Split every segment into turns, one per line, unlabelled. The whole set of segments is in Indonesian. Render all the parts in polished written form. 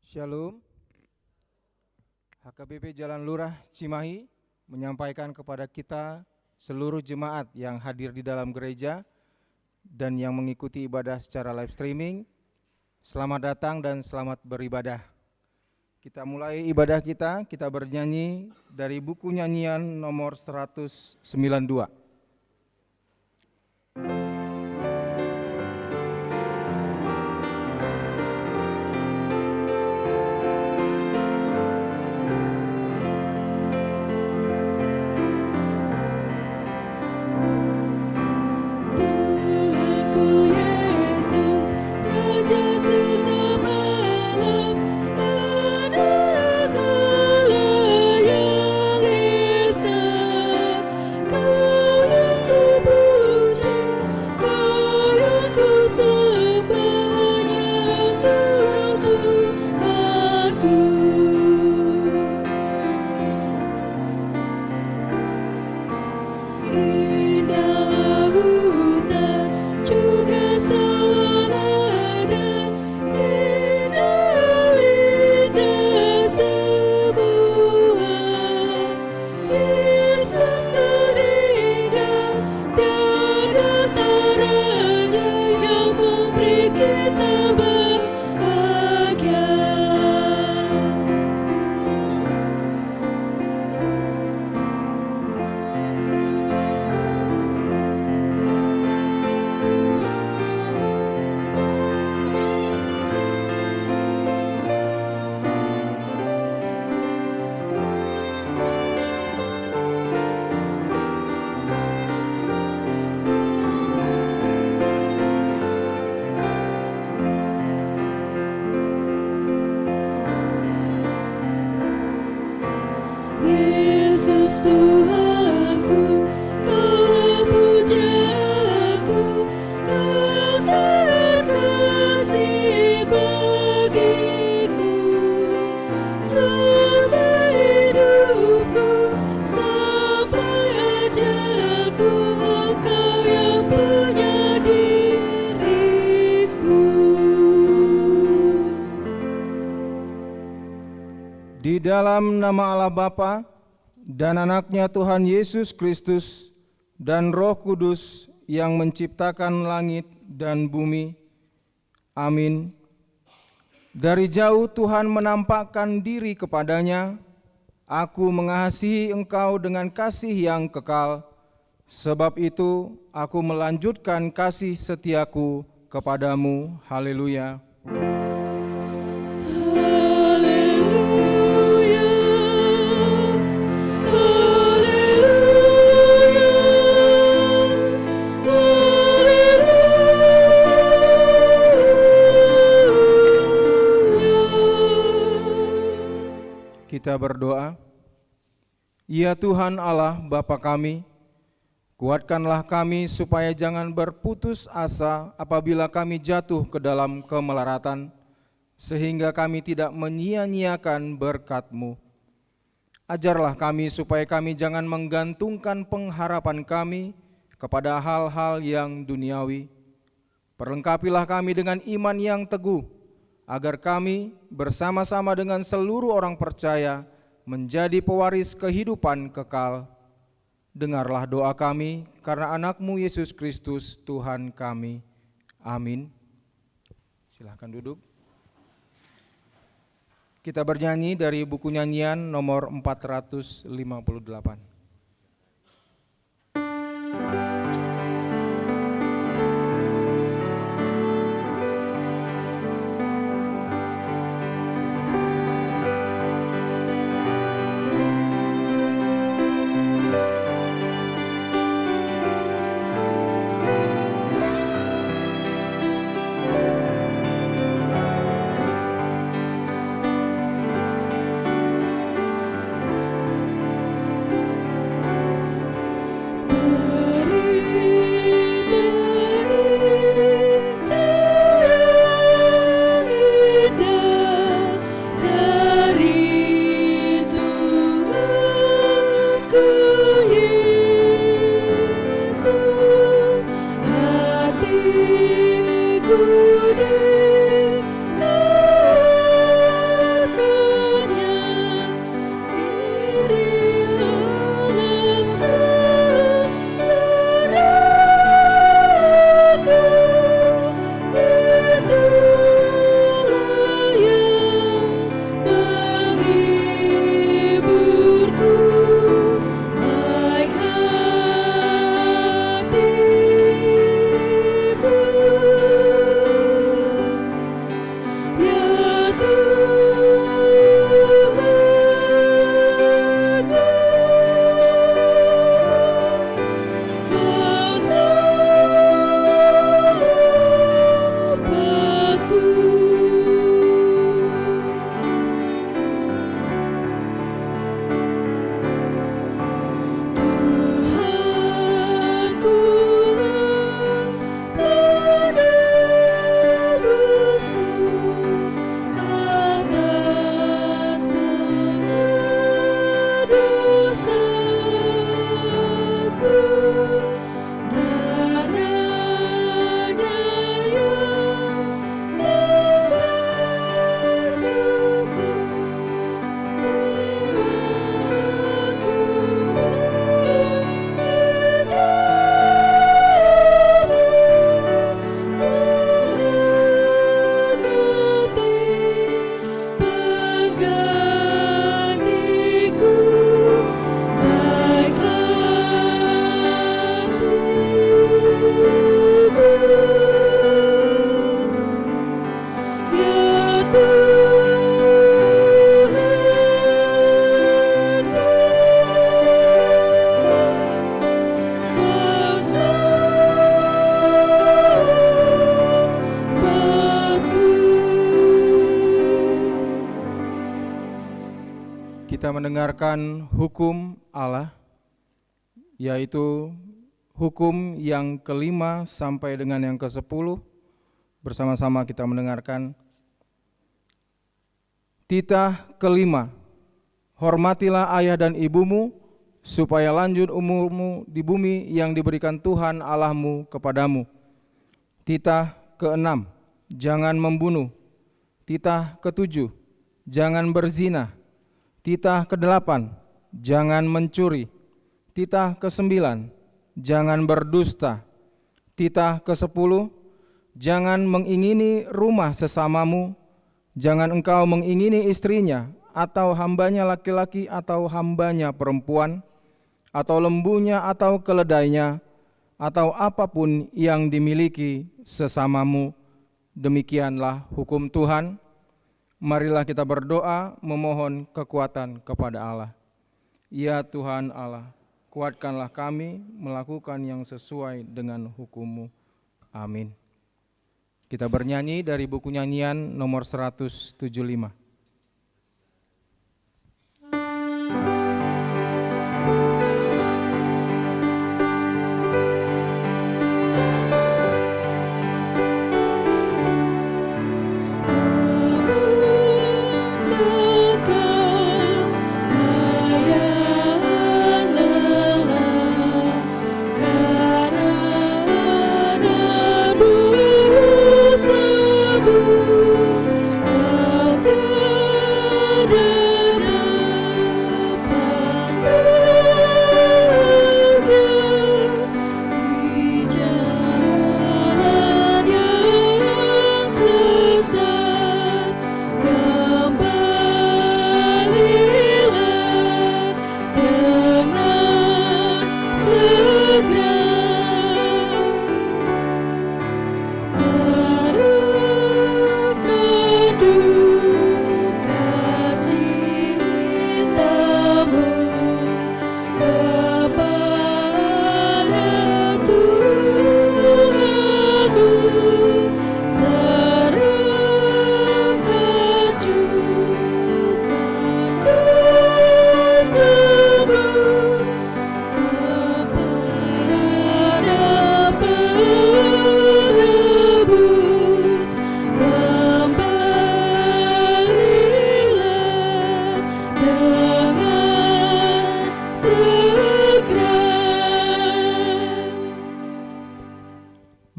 Shalom. HKBP Jalan Lurah Cimahi menyampaikan kepada kita seluruh jemaat yang hadir di dalam gereja dan yang mengikuti ibadah secara live streaming, selamat datang dan selamat beribadah. Kita mulai ibadah kita bernyanyi dari buku nyanyian nomor 192. Di dalam nama Allah Bapa dan Anaknya Tuhan Yesus Kristus dan Roh Kudus yang menciptakan langit dan bumi. Amin. Dari jauh Tuhan menampakkan diri kepadanya. Aku mengasihi engkau dengan kasih yang kekal. Sebab itu aku melanjutkan kasih setiaku kepadamu. Haleluya. Kita berdoa. Ya Tuhan Allah Bapa kami, kuatkanlah kami supaya jangan berputus asa apabila kami jatuh ke dalam kemelaratan, sehingga kami tidak menyia-nyiakan berkat-Mu. Ajarlah kami supaya kami jangan menggantungkan pengharapan kami kepada hal-hal yang duniawi. Perlengkapilah kami dengan iman yang teguh, agar kami bersama-sama dengan seluruh orang percaya menjadi pewaris kehidupan kekal. Dengarlah doa kami karena Anak-Mu Yesus Kristus Tuhan kami. Amin. Silahkan duduk. Kita bernyanyi dari buku nyanyian nomor 458. Kita mendengarkan hukum Allah, yaitu hukum yang kelima sampai dengan yang ke-10. Bersama-sama kita mendengarkan. Titah kelima, hormatilah ayah dan ibumu, supaya lanjut umurmu di bumi yang diberikan Tuhan Allahmu kepadamu. Titah keenam, jangan membunuh. Titah ketujuh, jangan berzina. Titah ke-8, jangan mencuri. Titah ke-9, jangan berdusta. Titah ke-10, jangan mengingini rumah sesamamu. Jangan engkau mengingini istrinya, atau hambanya laki-laki, atau hambanya perempuan, atau lembunya, atau keledainya, atau apapun yang dimiliki sesamamu. Demikianlah hukum Tuhan. Marilah kita berdoa memohon kekuatan kepada Allah. Ya Tuhan Allah, kuatkanlah kami melakukan yang sesuai dengan hukum-Mu. Amin. Kita bernyanyi dari buku nyanyian nomor 175.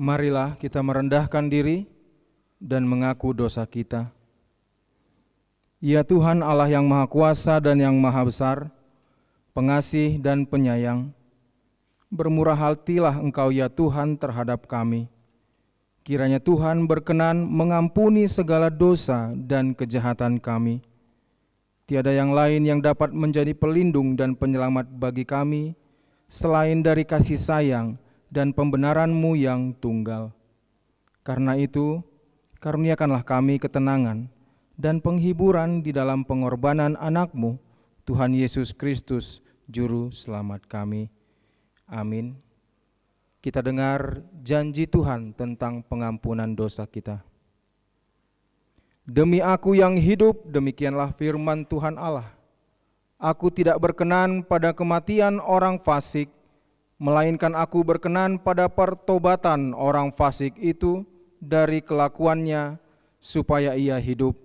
Marilah kita merendahkan diri dan mengaku dosa kita. Ya Tuhan Allah yang Maha Kuasa dan yang Maha Besar, pengasih dan penyayang, bermurah hatilah Engkau ya Tuhan terhadap kami. Kiranya Tuhan berkenan mengampuni segala dosa dan kejahatan kami. Tiada yang lain yang dapat menjadi pelindung dan penyelamat bagi kami selain dari kasih sayang dan pembenaran-Mu yang tunggal. Karena itu, karuniakanlah kami ketenangan dan penghiburan di dalam pengorbanan anak-Mu, Tuhan Yesus Kristus, Juru Selamat kami. Amin. Kita dengar janji Tuhan tentang pengampunan dosa kita. Demi aku yang hidup, demikianlah firman Tuhan Allah, aku tidak berkenan pada kematian orang fasik, melainkan aku berkenan pada pertobatan orang fasik itu dari kelakuannya, supaya ia hidup.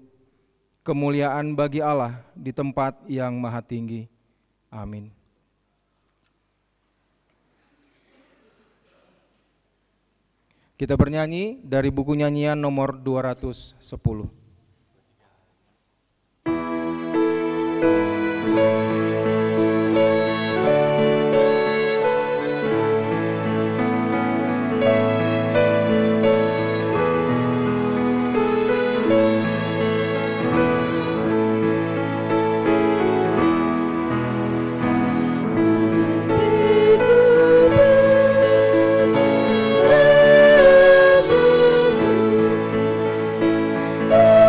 Kemuliaan bagi Allah di tempat yang maha tinggi. Amin. Kita bernyanyi dari buku nyanyian nomor 210.
Oh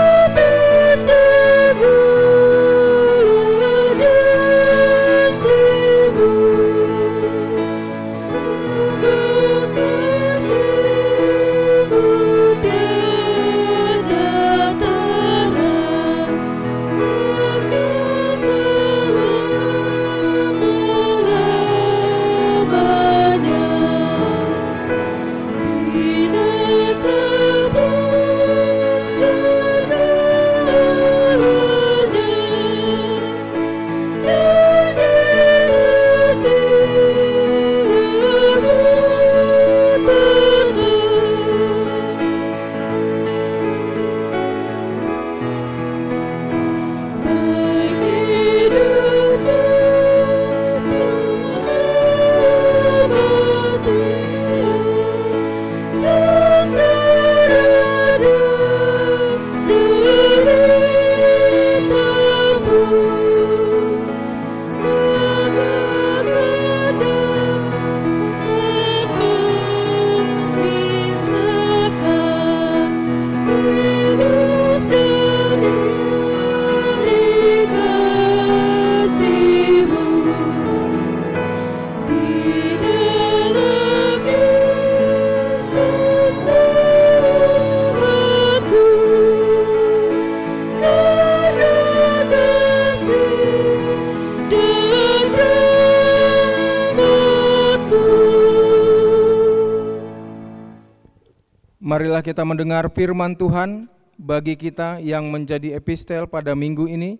Marilah kita mendengar firman Tuhan bagi kita yang menjadi epistel pada minggu ini,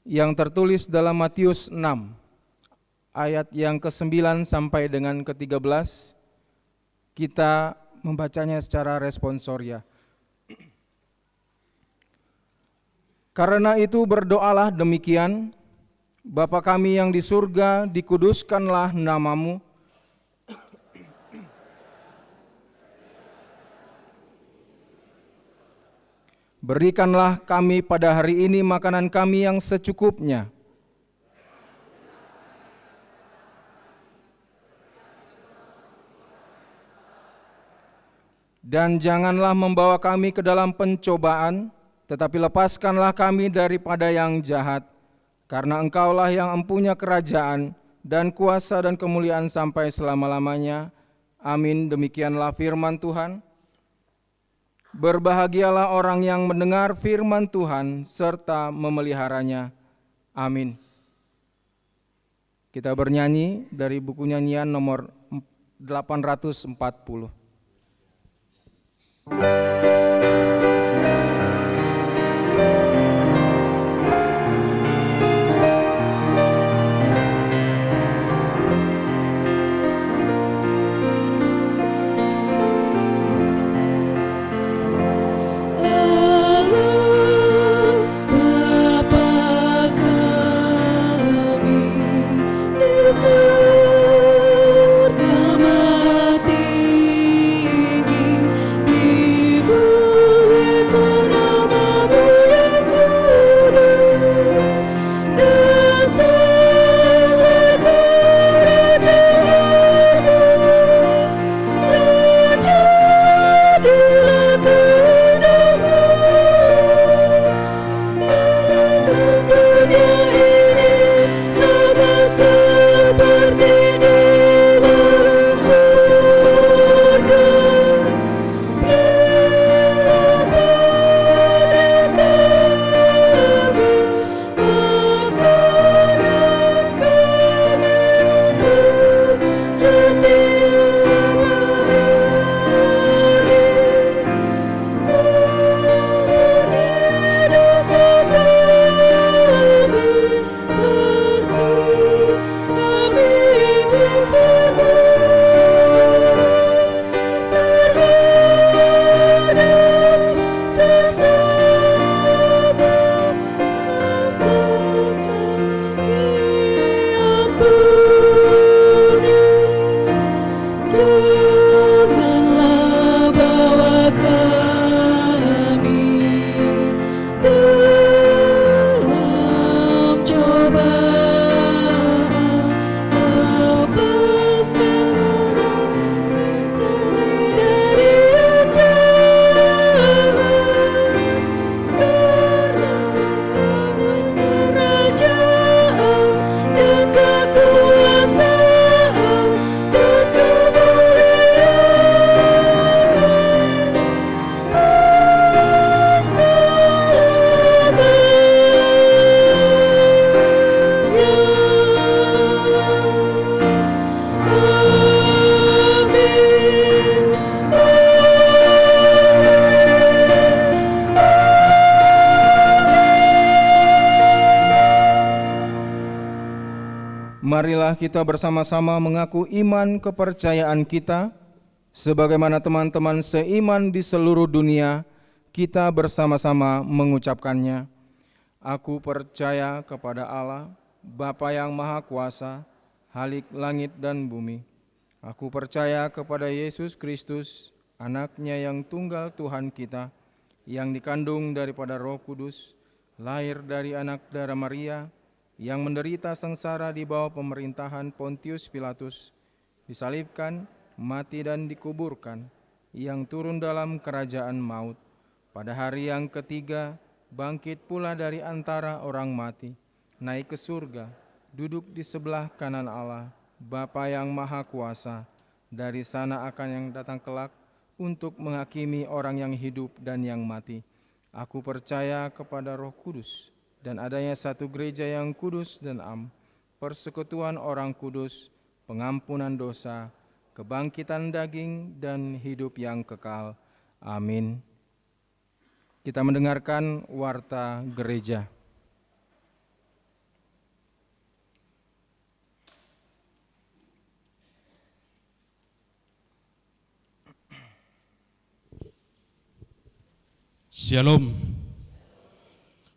yang tertulis dalam Matius 6, ayat yang ke-9 sampai dengan ke-13. Kita membacanya secara responsoria. Karena itu berdoalah demikian: Bapa kami yang di surga, dikuduskanlah namamu. Berikanlah kami pada hari ini makanan kami yang secukupnya. Dan janganlah membawa kami ke dalam pencobaan, tetapi lepaskanlah kami daripada yang jahat. Karena Engkaulah yang empunya kerajaan dan kuasa dan kemuliaan sampai selama-lamanya. Amin. Demikianlah firman Tuhan. Berbahagialah orang yang mendengar firman Tuhan serta memeliharanya. Amin. Kita bernyanyi dari buku nyanyian nomor 840. Marilah kita bersama-sama mengaku iman kepercayaan kita, sebagaimana teman-teman seiman di seluruh dunia, kita bersama-sama mengucapkannya. Aku percaya kepada Allah, Bapa yang Maha Kuasa, Khalik langit dan bumi. Aku percaya kepada Yesus Kristus, Anaknya yang tunggal Tuhan kita, yang dikandung daripada Roh Kudus, lahir dari anak darah Maria, yang menderita sengsara di bawah pemerintahan Pontius Pilatus, disalibkan, mati dan dikuburkan, yang turun dalam kerajaan maut. Pada hari yang ketiga, bangkit pula dari antara orang mati, naik ke surga, duduk di sebelah kanan Allah, Bapa yang Maha Kuasa. Dari sana akan yang datang kelak untuk menghakimi orang yang hidup dan yang mati. Aku percaya kepada Roh Kudus, dan adanya satu gereja yang kudus dan am, persekutuan orang kudus, pengampunan dosa, kebangkitan daging, dan hidup yang kekal. Amin. Kita mendengarkan warta gereja.
Shalom,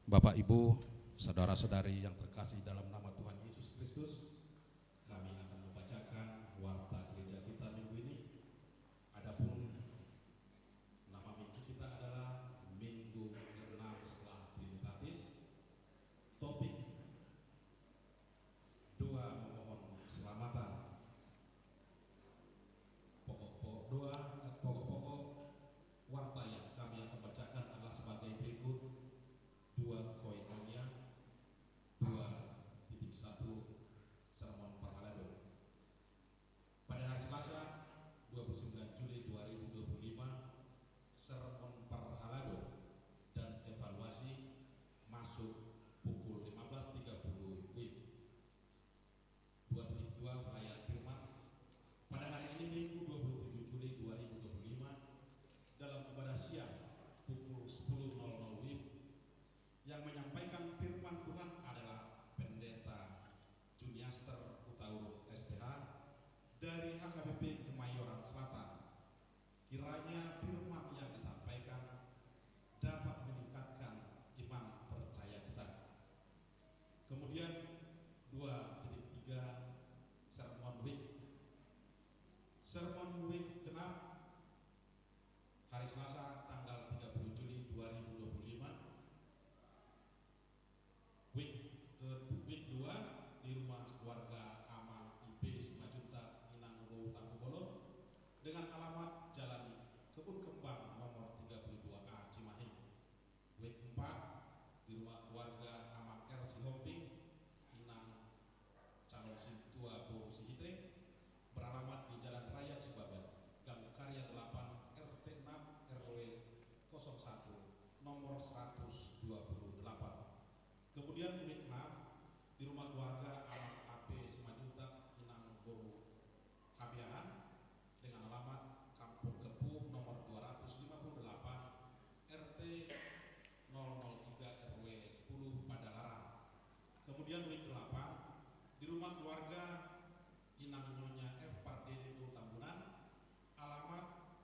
Bapak Ibu, saudara-saudari yang terkasih dalam nama Tuhan Yesus Kristus. Kami akan membacakan warta gereja kita minggu ini. Adapun nama minggu kita adalah Minggu ke-6 setelah Trinitatis. Topik doa memohon keselamatan. Pokok-pokok warta yang kami akan bacakan adalah sebagai berikut. 2 Koinonia 2.1 Sermon Parhalado. Pada hari Selasa 29 Juli 2025, Sermon Parhalado dan evaluasi masuk pukul 15.30 WIB. 2.2 Perayaan Firman. Pada hari ini Minggu 27 Juli 2025, dalam ibadah siang pukul 10.00 WIB, yang menyampaikan firman Tuhan adalah Pendeta Juniaster Hutauruk SPH dari HKBP Kemayoran Selatan. Kiranya firman yang disampaikan dapat meningkatkan iman percaya kita. Kemudian 2.3 Sermon Week. Sermon Week genap hari Selasa tanggal 30 Juli 2025. Week 2 di rumah keluarga Amang IP Simajuntak Inanggo Tangkubolo dengan alamat Jalan Kebun Kembang nomor 32A Cimahi. Week 4 di rumah keluarga Amang R Sihomping Inang Calon Sintua Boru Sihite beralamat di Jalan Raya Cibabat, Gang Karya 8 RT 6 RW 01 nomor 128. Kemudian week 6 di rumah keluarga Amang AP Simajuntak Inang Boru Habiahan dengan alamat Kampung Kepuh nomor 258 RT 003 RW 10 Padalarang. Kemudian week 8 di rumah keluarga Inang Nyonya F Pardede Tambunan, alamat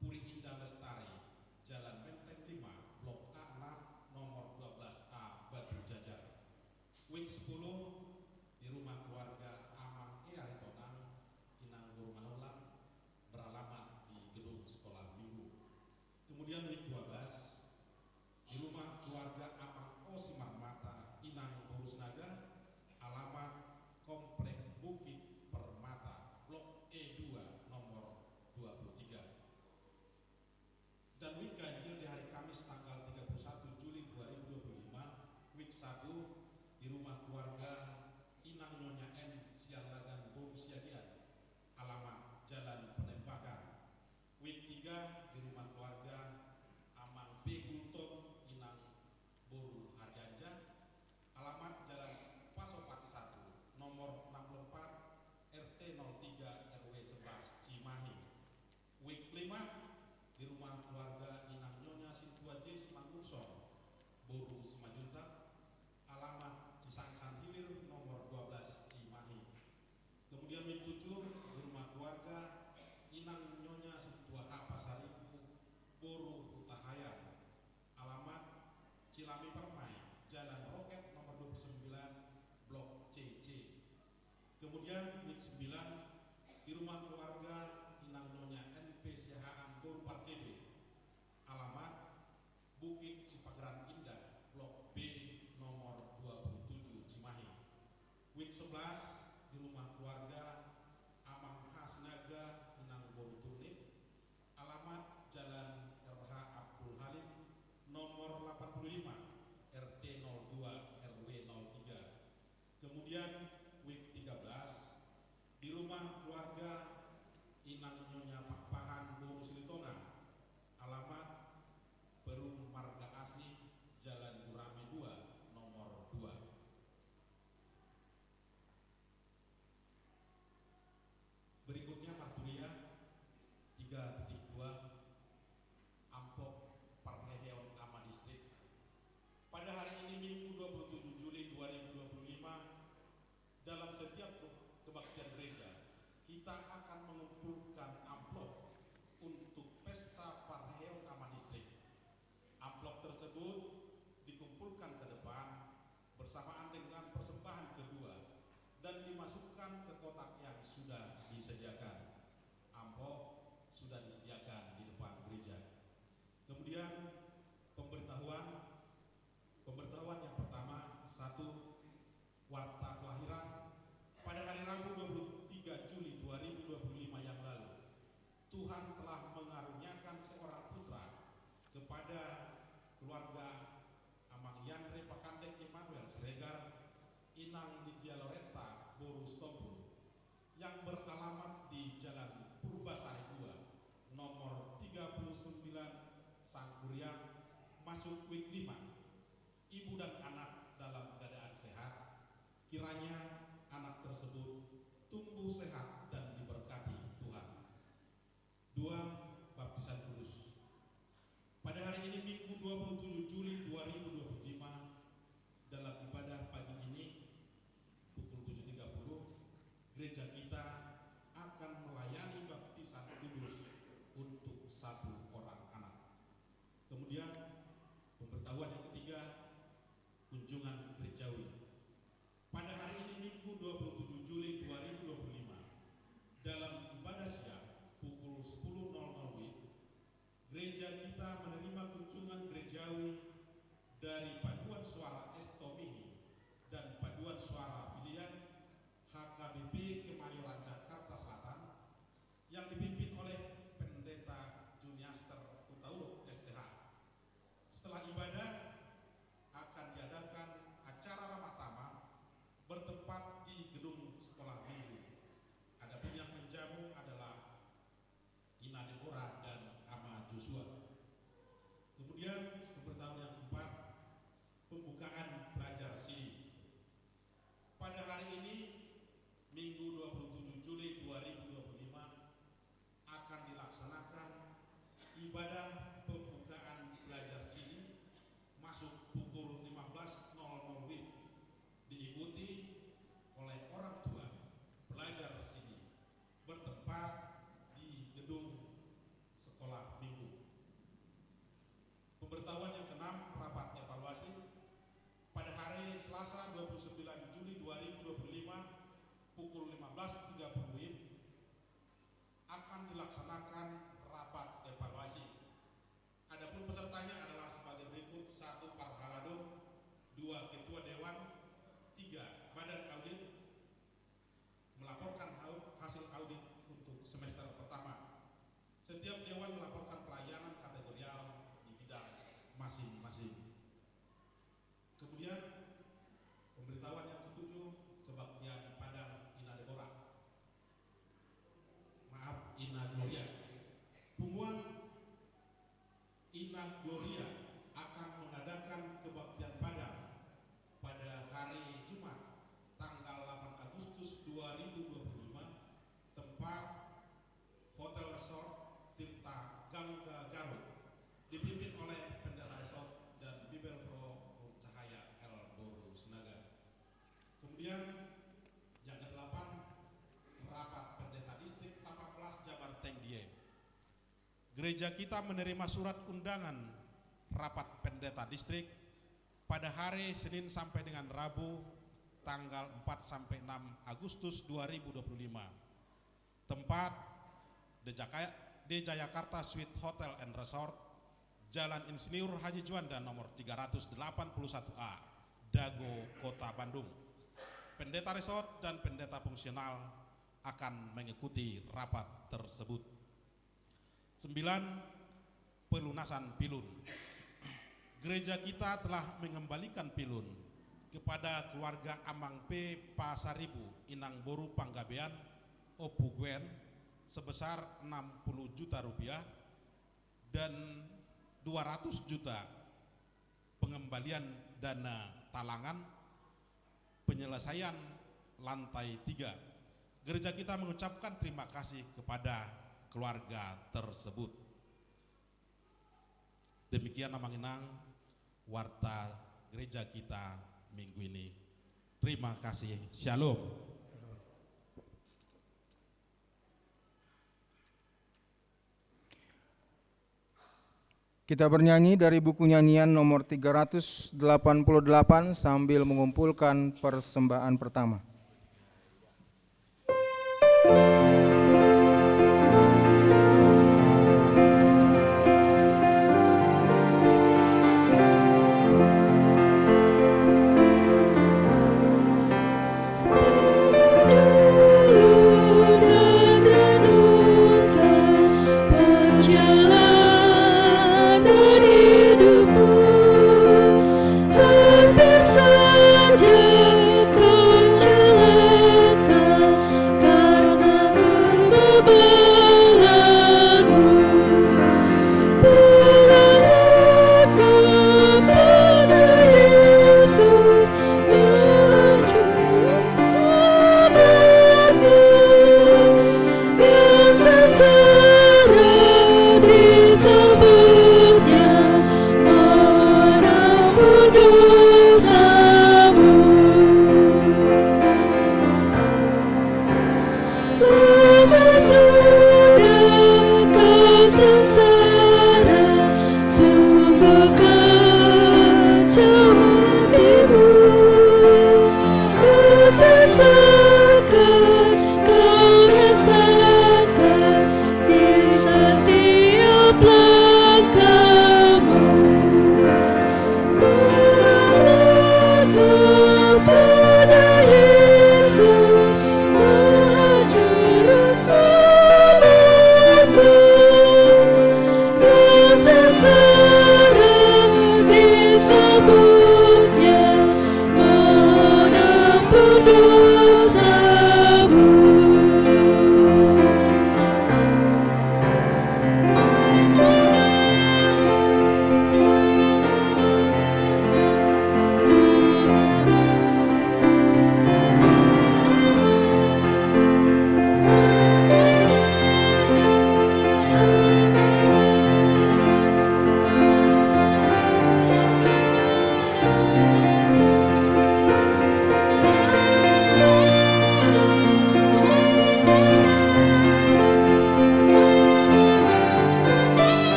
Puri Indah Lestari, Jalan Menteng 5, Blok A6, nomor 12A, Batu Jajar. Week 10 di rumah keluarga Amang E Aritonang, Inang Boru Manolang, beralamat di gedung sekolah minggu. Kemudian week 12 di rumah keluarga Amang O Simahmata, Inang Boru Senaga, alamat Komplek Bukit Permata, Blok E2, nomor 23. Dan week ganjil di hari Kamis tanggal 31 Juli 2025, week 1 di rumah keluarga Inang Nyonya M Sialagan Boru Siagian, alamat Jalan Penembakan. Week 3 di rumah keluarga Amang B Gulton Inang Boru Harjanja, alamat Jalan Pasopati 1 nomor 64 RT 03 RW 11 Cimahi. Week 5 di rumah keluarga Inang Nyonya Sintua J Simangunsong Boru Simajuntak, alamat Cisangkan Hilir nomor 12 Cimahi. Kemudian week 7 di rumah keluarga Inang Nyonya Sintua H Pasaribu Boru Hutahayan, alamat Cilami Permai, Jalan Roket nomor 29 Blok CC. Kemudian week 9 di rumah keluarga Inang Nyonya NP Sihaan Boru Pardede, alamat Bukit Cipageran Indah, Blok B nomor 27 Cimahi. Week 11 di rumah keluarga Amang Hasnaga Inang Boru Turnip, alamat Jalan RH Abdul Halim nomor 85 RT 02 RW 03. Kemudian week 13 di rumah keluarga Inang Nyonya Pakpahan Boru Silitonga, alamat Perum Marga Asih Jalan Gurame 2 nomor 2. kita akan mengumpulkan amplop untuk pesta Parheong Ama Distrik. Amplop tersebut dikumpulkan ke depan bersamaan dengan persembahan kedua dan dimasukkan ke kotak yang sudah disediakan. Amplop sudah disediakan di depan gereja. Kemudian pemberitahuan yang pertama, 1. Warta kelahiran pada hari Rabu 23 Juli 2025 yang lalu. Tuhan telah mengaruniakan seorang putra kepada keluarga Amang Yandre Pakandek Immanuel Siregar Inang Ditya Loretta Boru Stompul yang beralamat di Jalan Purbasari 2 nomor 39 Sangkuriang Masuk Wik 5. Ibu dan anak dalam keadaan sehat. Kiranya anak tersebut tumbuh sehat dan diberkati Tuhan. 2. Baptisan kudus. Pada hari ini Minggu 27 Juli 2025 dalam ibadah pagi ini pukul 7.30 gereja kita akan melayani baptisan kudus untuk 1 orang anak. Kemudian pemberitahuan yang ketiga, kunjungan gerejawi. Pada hari ini Minggu 27 Juli 2025 dalam ibadah siang pukul 10.00 WIB, gereja kita menerima kunjungan gerejawi dari Paduan Suara Estomihi dan Paduan Suara Filia HKBP Kemayoran Jakarta Selatan yang dipimpin oleh Pendeta Juniaster Utauruk STH. Setelah ibadah akan diadakan acara Ramatama bertempat di gedung sekolah minggu. Adapun yang menjamu adalah Ina Deborah dan Ama Joshua. Kemudian pemberitahuan yang keempat, pembukaan belajar sini. Pada hari ini Minggu 27 Juli 2025 akan dilaksanakan ibadah pembukaan belajar sini masuk pukul 15.00 WIB, diikuti oleh orang tua belajar sini bertempat di gedung sekolah minggu. Pemberitahuan yang keenam, rapat evaluasi. Pada hari Selasa 29 Juli 2025 pukul 15.30 WIB akan dilaksanakan rapat evaluasi. Adapun pesertanya adalah sebagai berikut: 1. Parhaladun, 2. Ketua Dewan, 3. Badan Audit melaporkan hasil audit untuk semester pertama. Setiap dewan melaporkan pelayanan kategorial di bidang masing-masing. Kemudian pemberitahuan yang ketujuh, kebaktian Padang Ina Deborah. Ina Gloria. Pungguan Ina Gloria akan mengadakan kebaktian Padang pada hari Jumat tanggal 8 Agustus 2025, tempat Hotel Resort Tirta Gangga Garut, dipimpin oleh Pendeta Resort dan Bibel Pro Cahaya El Boru Senaga. Kemudian yang ke-8, rapat Pendeta Distrik 18 Jabar Tengdie. Gereja kita menerima surat undangan rapat Pendeta Distrik pada hari Senin sampai dengan Rabu tanggal 4 sampai 6 Agustus 2025. Tempat di Jayakarta Suite Hotel and Resort, Jalan Insinyur Haji Juanda nomor 381A, Dago, Kota Bandung. Pendeta Resort dan pendeta fungsional akan mengikuti rapat tersebut. 9. Pelunasan pilun. Gereja kita telah mengembalikan pilun kepada keluarga Amang P. Pasaribu Inang Boru Panggabean Opuguen sebesar 60 juta rupiah dan 200 juta pengembalian dana talangan penyelesaian lantai 3. Gereja kita mengucapkan terima kasih kepada keluarga tersebut. Demikian Amang Inang warta gereja kita minggu ini. Terima kasih. Shalom.
Kita bernyanyi dari buku nyanyian nomor 388 sambil mengumpulkan persembahan pertama.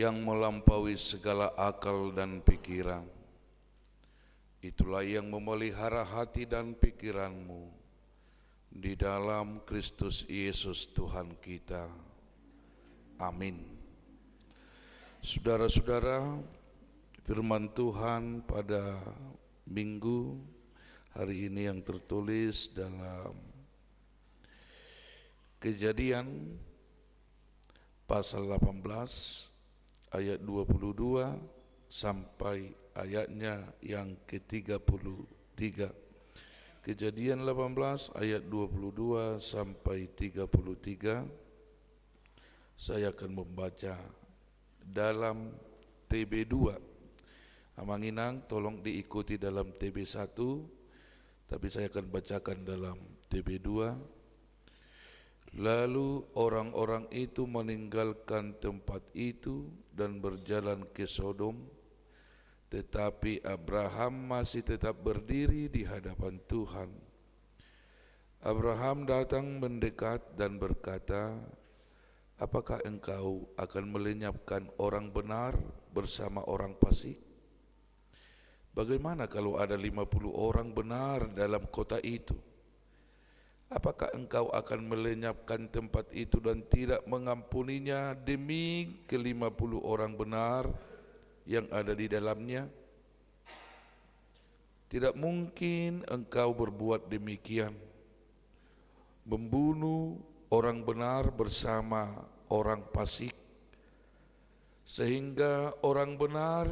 yang melampaui segala akal dan pikiran. Itulah yang memelihara hati dan pikiranmu di dalam Kristus Yesus Tuhan kita. Amin. Saudara-saudara, firman Tuhan pada minggu hari ini yang tertulis dalam Kejadian pasal 18 ayat 22 sampai ayatnya yang ke-33. Kejadian 18 ayat 22 sampai 33. Saya akan membaca dalam TB2. Amanginang tolong diikuti dalam TB1, tapi saya akan bacakan dalam TB2. Lalu orang-orang itu meninggalkan tempat itu dan berjalan ke Sodom, tetapi Abraham masih tetap berdiri di hadapan Tuhan. Abraham datang mendekat dan berkata, "Apakah engkau akan melenyapkan orang benar bersama orang fasik? Bagaimana kalau ada 50 orang benar dalam kota itu? Apakah engkau akan melenyapkan tempat itu dan tidak mengampuninya demi ke-50 orang benar yang ada di dalamnya? Tidak mungkin engkau berbuat demikian, membunuh orang benar bersama orang fasik, sehingga orang benar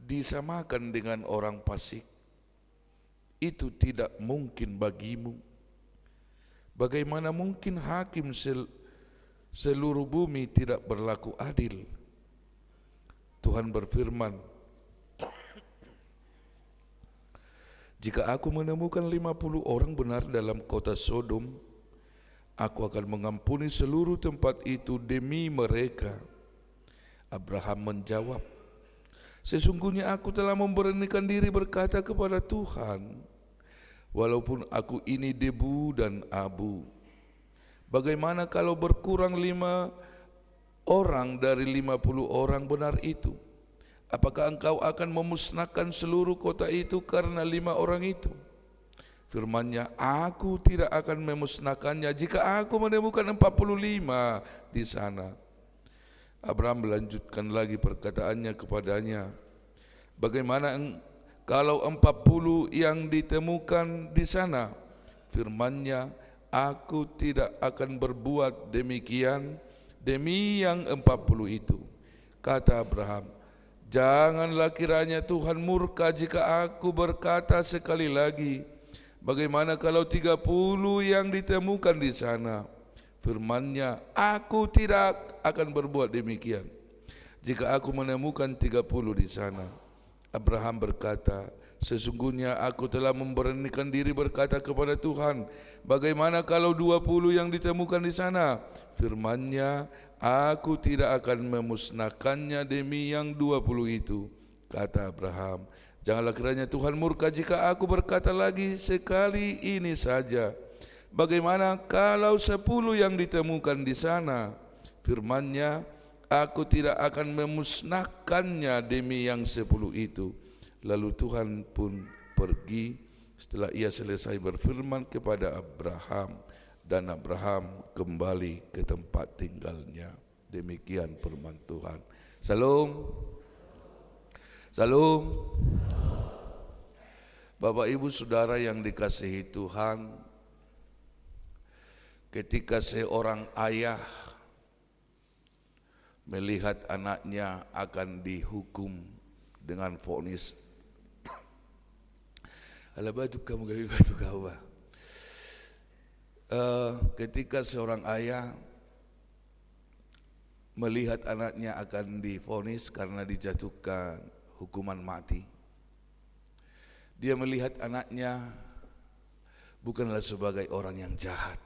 disamakan dengan orang fasik. Itu tidak mungkin bagimu. Bagaimana mungkin hakim seluruh bumi tidak berlaku adil?" Tuhan berfirman, "Jika aku menemukan 50 orang benar dalam kota Sodom, aku akan mengampuni seluruh tempat itu demi mereka." Abraham menjawab, "Sesungguhnya aku telah memberanikan diri berkata kepada Tuhan, walaupun aku ini debu dan abu, bagaimana kalau berkurang 5 orang dari 50 orang benar itu? Apakah engkau akan memusnahkan seluruh kota itu karena 5 orang itu?" Firman-Nya, "Aku tidak akan memusnahkannya jika aku menemukan 45 di sana." Abraham melanjutkan lagi perkataannya kepadanya, "Bagaimana kalau 40 yang ditemukan di sana?" Firman-Nya, "Aku tidak akan berbuat demikian demi yang 40 itu." Kata Abraham, "Janganlah kiranya Tuhan murka jika aku berkata sekali lagi, bagaimana kalau 30 yang ditemukan di sana?" Firman-Nya, "Aku tidak akan berbuat demikian jika aku menemukan 30 di sana." Abraham berkata, "Sesungguhnya aku telah memberanikan diri berkata kepada Tuhan, bagaimana kalau 20 yang ditemukan di sana?" Firman-Nya, "Aku tidak akan memusnahkannya demi yang 20 itu." Kata Abraham, "Janganlah kiranya Tuhan murka jika aku berkata lagi sekali ini saja, bagaimana kalau 10 yang ditemukan di sana?" Firman-Nya, "Aku tidak akan memusnahkannya demi yang 10 itu." Lalu Tuhan pun pergi setelah ia selesai berfirman kepada Abraham, dan Abraham kembali ke tempat tinggalnya. Demikian firman Tuhan. Salam. Salam. Bapak Ibu Saudara yang dikasihi Tuhan, ketika seorang ayah melihat anaknya akan dihukum dengan vonis, ala batu kamu gawi batu kau. Ketika seorang ayah melihat anaknya akan divonis karena dijatuhkan hukuman mati, dia melihat anaknya bukanlah sebagai orang yang jahat.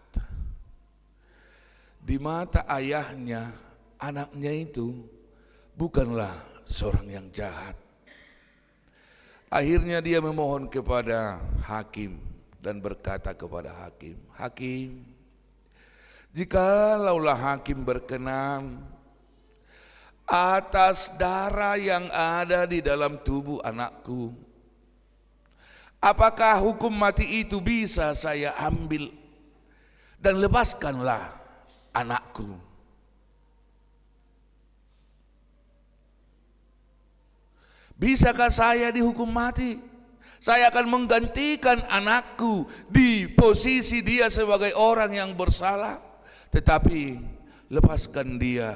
Di mata ayahnya, anaknya itu bukanlah seorang yang jahat. Akhirnya dia memohon kepada hakim dan berkata kepada hakim, "Hakim, jikalaulah hakim berkenan atas darah yang ada di dalam tubuh anakku, apakah hukum mati itu bisa saya ambil dan lepaskanlah anakku?" Bisakah saya dihukum mati? Saya akan menggantikan anakku di posisi dia sebagai orang yang bersalah. Tetapi lepaskan dia.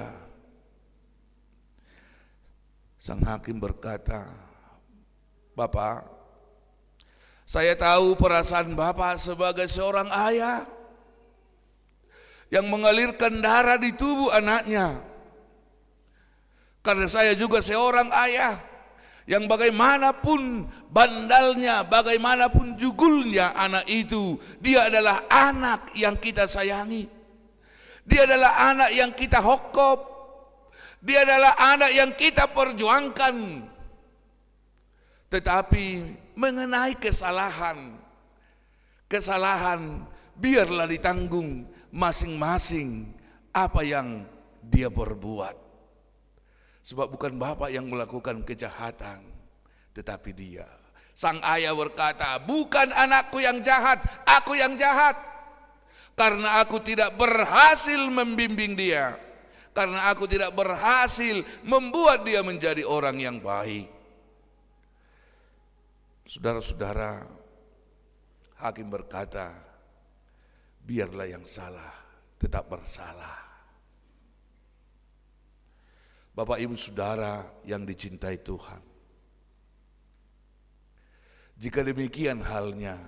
Sang hakim berkata, Bapak, saya tahu perasaan Bapak sebagai seorang ayah yang mengalirkan darah di tubuh anaknya. Karena saya juga seorang ayah yang bagaimanapun bandalnya, bagaimanapun jugulnya anak itu, dia adalah anak yang kita sayangi. Dia adalah anak yang kita hokop. Dia adalah anak yang kita perjuangkan. Tetapi mengenai kesalahan biarlah ditanggung masing-masing apa yang dia perbuat. Sebab bukan Bapak yang melakukan kejahatan, tetapi dia. Sang ayah berkata, bukan anakku yang jahat, aku yang jahat. Karena aku tidak berhasil membimbing dia. Karena aku tidak berhasil membuat dia menjadi orang yang baik. Saudara-saudara, hakim berkata, biarlah yang salah tetap bersalah. Bapak ibu saudara yang dicintai Tuhan, jika demikian halnya,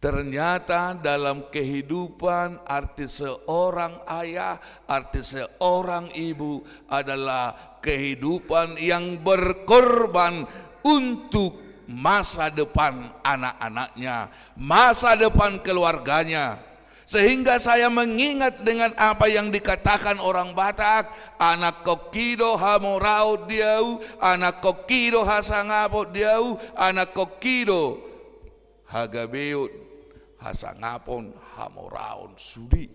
ternyata dalam kehidupan arti seorang ayah, arti seorang ibu adalah kehidupan yang berkorban untuk masa depan anak-anaknya, masa depan keluarganya. Sehingga saya mengingat dengan apa yang dikatakan orang Batak, anak kokido hamorau diau, anak kokido hasangapot diau, anak kokido hagabeut hasangapon hamoraun sudi.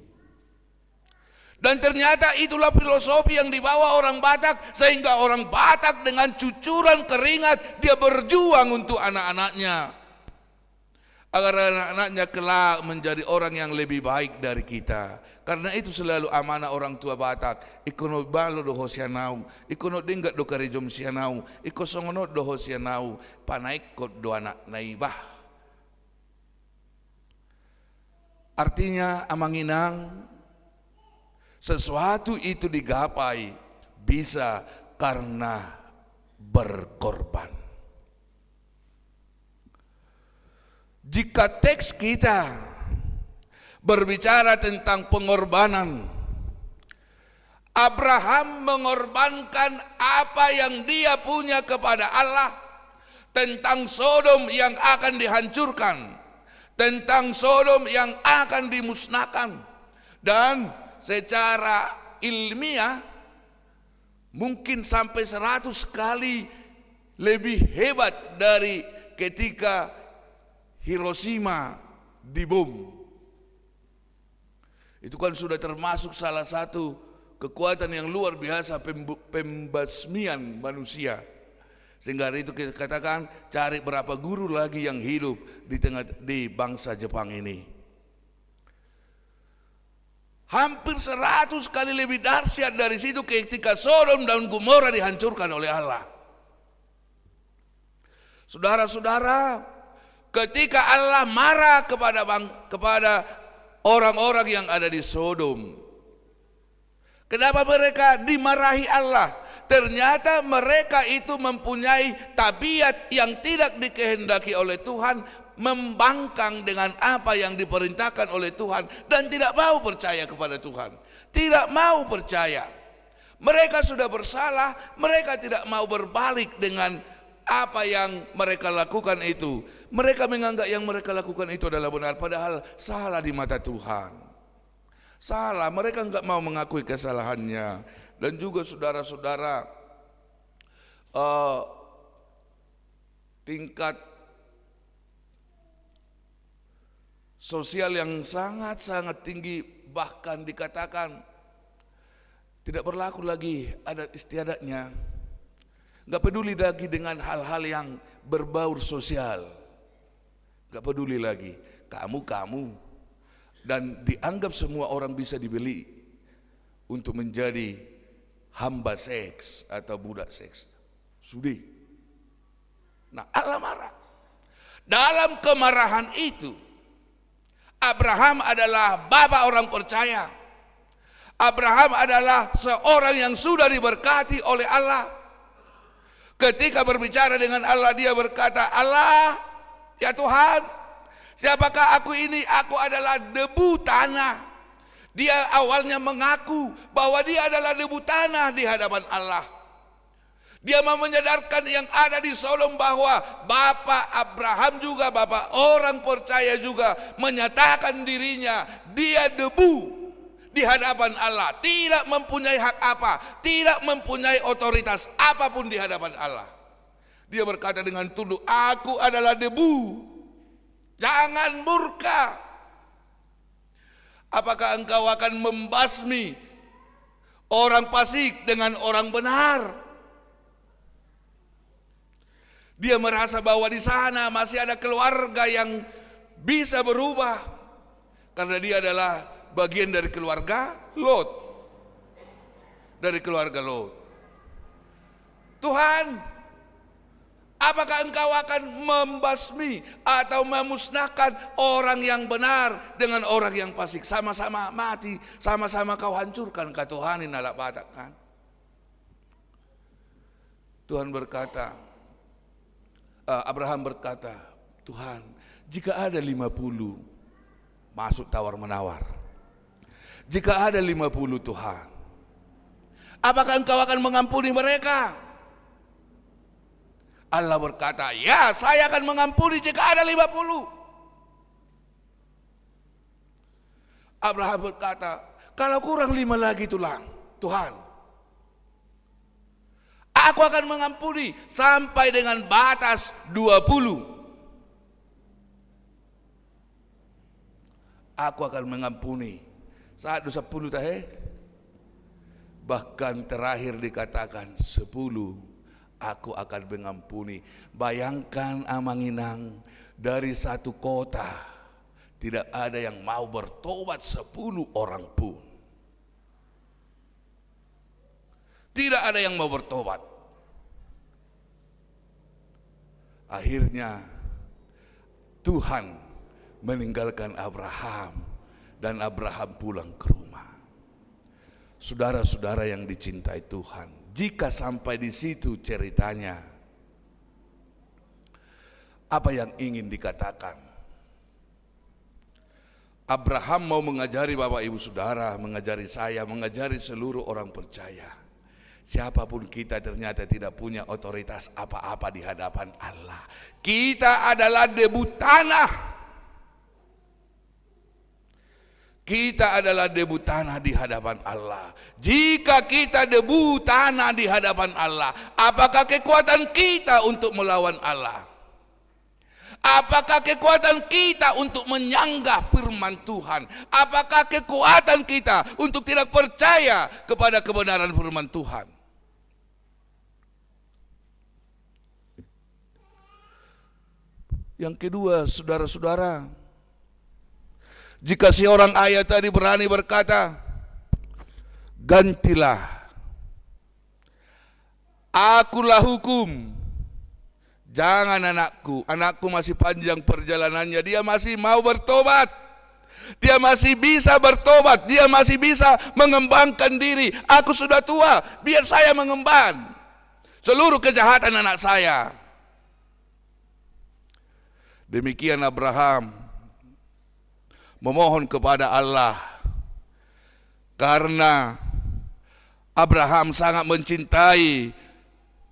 Dan ternyata itulah filosofi yang dibawa orang Batak, sehingga orang Batak dengan cucuran keringat dia berjuang untuk anak-anaknya, agar anak-anaknya kelak menjadi orang yang lebih baik dari kita. Karena itu selalu amanah orang tua Batak, ikono balo do hosianau, ikono dinggat do karejom sianau, iko songono do hosianau, panaikot do anak naibah. Artinya amanginang, sesuatu itu digapai bisa karena berkorban. Jika teks kita berbicara tentang pengorbanan, Abraham mengorbankan apa yang dia punya kepada Allah tentang Sodom yang akan dihancurkan, tentang Sodom yang akan dimusnahkan. Dan secara ilmiah mungkin sampai 100 kali lebih hebat dari ketika Hiroshima dibom. Itu kan sudah termasuk salah satu kekuatan yang luar biasa pembasmian manusia. Sehingga hari itu kita katakan cari berapa guru lagi yang hidup di bangsa Jepang ini. Hampir 100 kali lebih dahsyat dari situ ketika Sodom dan Gomora dihancurkan oleh Allah. Saudara-saudara, ketika Allah marah kepada orang-orang yang ada di Sodom, kenapa mereka dimarahi Allah? Ternyata mereka itu mempunyai tabiat yang tidak dikehendaki oleh Tuhan, membangkang dengan apa yang diperintahkan oleh Tuhan, dan tidak mau percaya kepada Tuhan, tidak mau percaya. Mereka sudah bersalah, mereka tidak mau berbalik dengan apa yang mereka lakukan itu. Mereka menganggap yang mereka lakukan itu adalah benar, padahal salah di mata Tuhan. Salah, mereka enggak mau mengakui kesalahannya. Dan juga saudara-saudara, tingkat sosial yang sangat-sangat tinggi, bahkan dikatakan tidak berlaku lagi adat istiadatnya, nggak peduli lagi dengan hal-hal yang berbaur sosial, nggak peduli lagi kamu, dan dianggap semua orang bisa dibeli untuk menjadi hamba seks atau budak seks. Sudi. Nah, Allah marah. Dalam kemarahan itu, Abraham adalah bapa orang percaya. Abraham adalah seorang yang sudah diberkati oleh Allah. Ketika berbicara dengan Allah, dia berkata, Allah, ya Tuhan, siapakah aku ini? Aku adalah debu tanah. Dia awalnya mengaku bahwa dia adalah debu tanah di hadapan Allah. Dia mau menyadarkan yang ada di Sodom bahwa Bapak Abraham juga, Bapak orang percaya juga menyatakan dirinya dia debu di hadapan Allah, tidak mempunyai hak apa, tidak mempunyai otoritas apapun di hadapan Allah. Dia berkata dengan tunduk, aku adalah debu, jangan murka. Apakah engkau akan membasmi orang fasik dengan orang benar? Dia merasa bahwa di sana masih ada keluarga yang bisa berubah, karena dia adalah bagian dari keluarga Lot. Dari keluarga Lot. Tuhan, apakah engkau akan membasmi atau memusnahkan orang yang benar dengan orang yang fasik? Sama-sama mati, sama-sama kau hancurkan, kata Tuhan inalak batakkan. Tuhan berkata, Abraham berkata, Tuhan, jika ada 50, masuk tawar-menawar. Jika ada 50 Tuhan, apakah engkau akan mengampuni mereka? Allah berkata, ya, saya akan mengampuni jika ada 50. Abraham berkata, kalau kurang 5 lagi Tuhan, aku akan mengampuni sampai dengan batas 20. Aku akan mengampuni. Saat 10 bahkan terakhir dikatakan 10, aku akan mengampuni. Bayangkan Amanginang, dari satu kota tidak ada yang mau bertobat 10 orang pun. Tidak ada yang mau bertobat. Akhirnya Tuhan meninggalkan Abraham dan Abraham pulang ke rumah. Saudara-saudara yang dicintai Tuhan, jika sampai di situ ceritanya, apa yang ingin dikatakan? Abraham mau mengajari Bapak Ibu Saudara, mengajari saya, mengajari seluruh orang percaya. Siapapun kita ternyata tidak punya otoritas apa-apa di hadapan Allah. Kita adalah debu tanah. Kita adalah debu tanah di hadapan Allah. Jika kita debu tanah di hadapan Allah, apakah kekuatan kita untuk melawan Allah? Apakah kekuatan kita untuk menyanggah firman Tuhan? Apakah kekuatan kita untuk tidak percaya kepada kebenaran firman Tuhan? Yang kedua, saudara-saudara, jika seorang ayah tadi berani berkata, gantilah, akulah hukum. Jangan anakku masih panjang perjalanannya, dia masih mau bertobat. Dia masih bisa bertobat, dia masih bisa mengembangkan diri. Aku sudah tua, biar saya mengemban seluruh kejahatan anak saya. Demikian Abraham memohon kepada Allah, karena Abraham sangat mencintai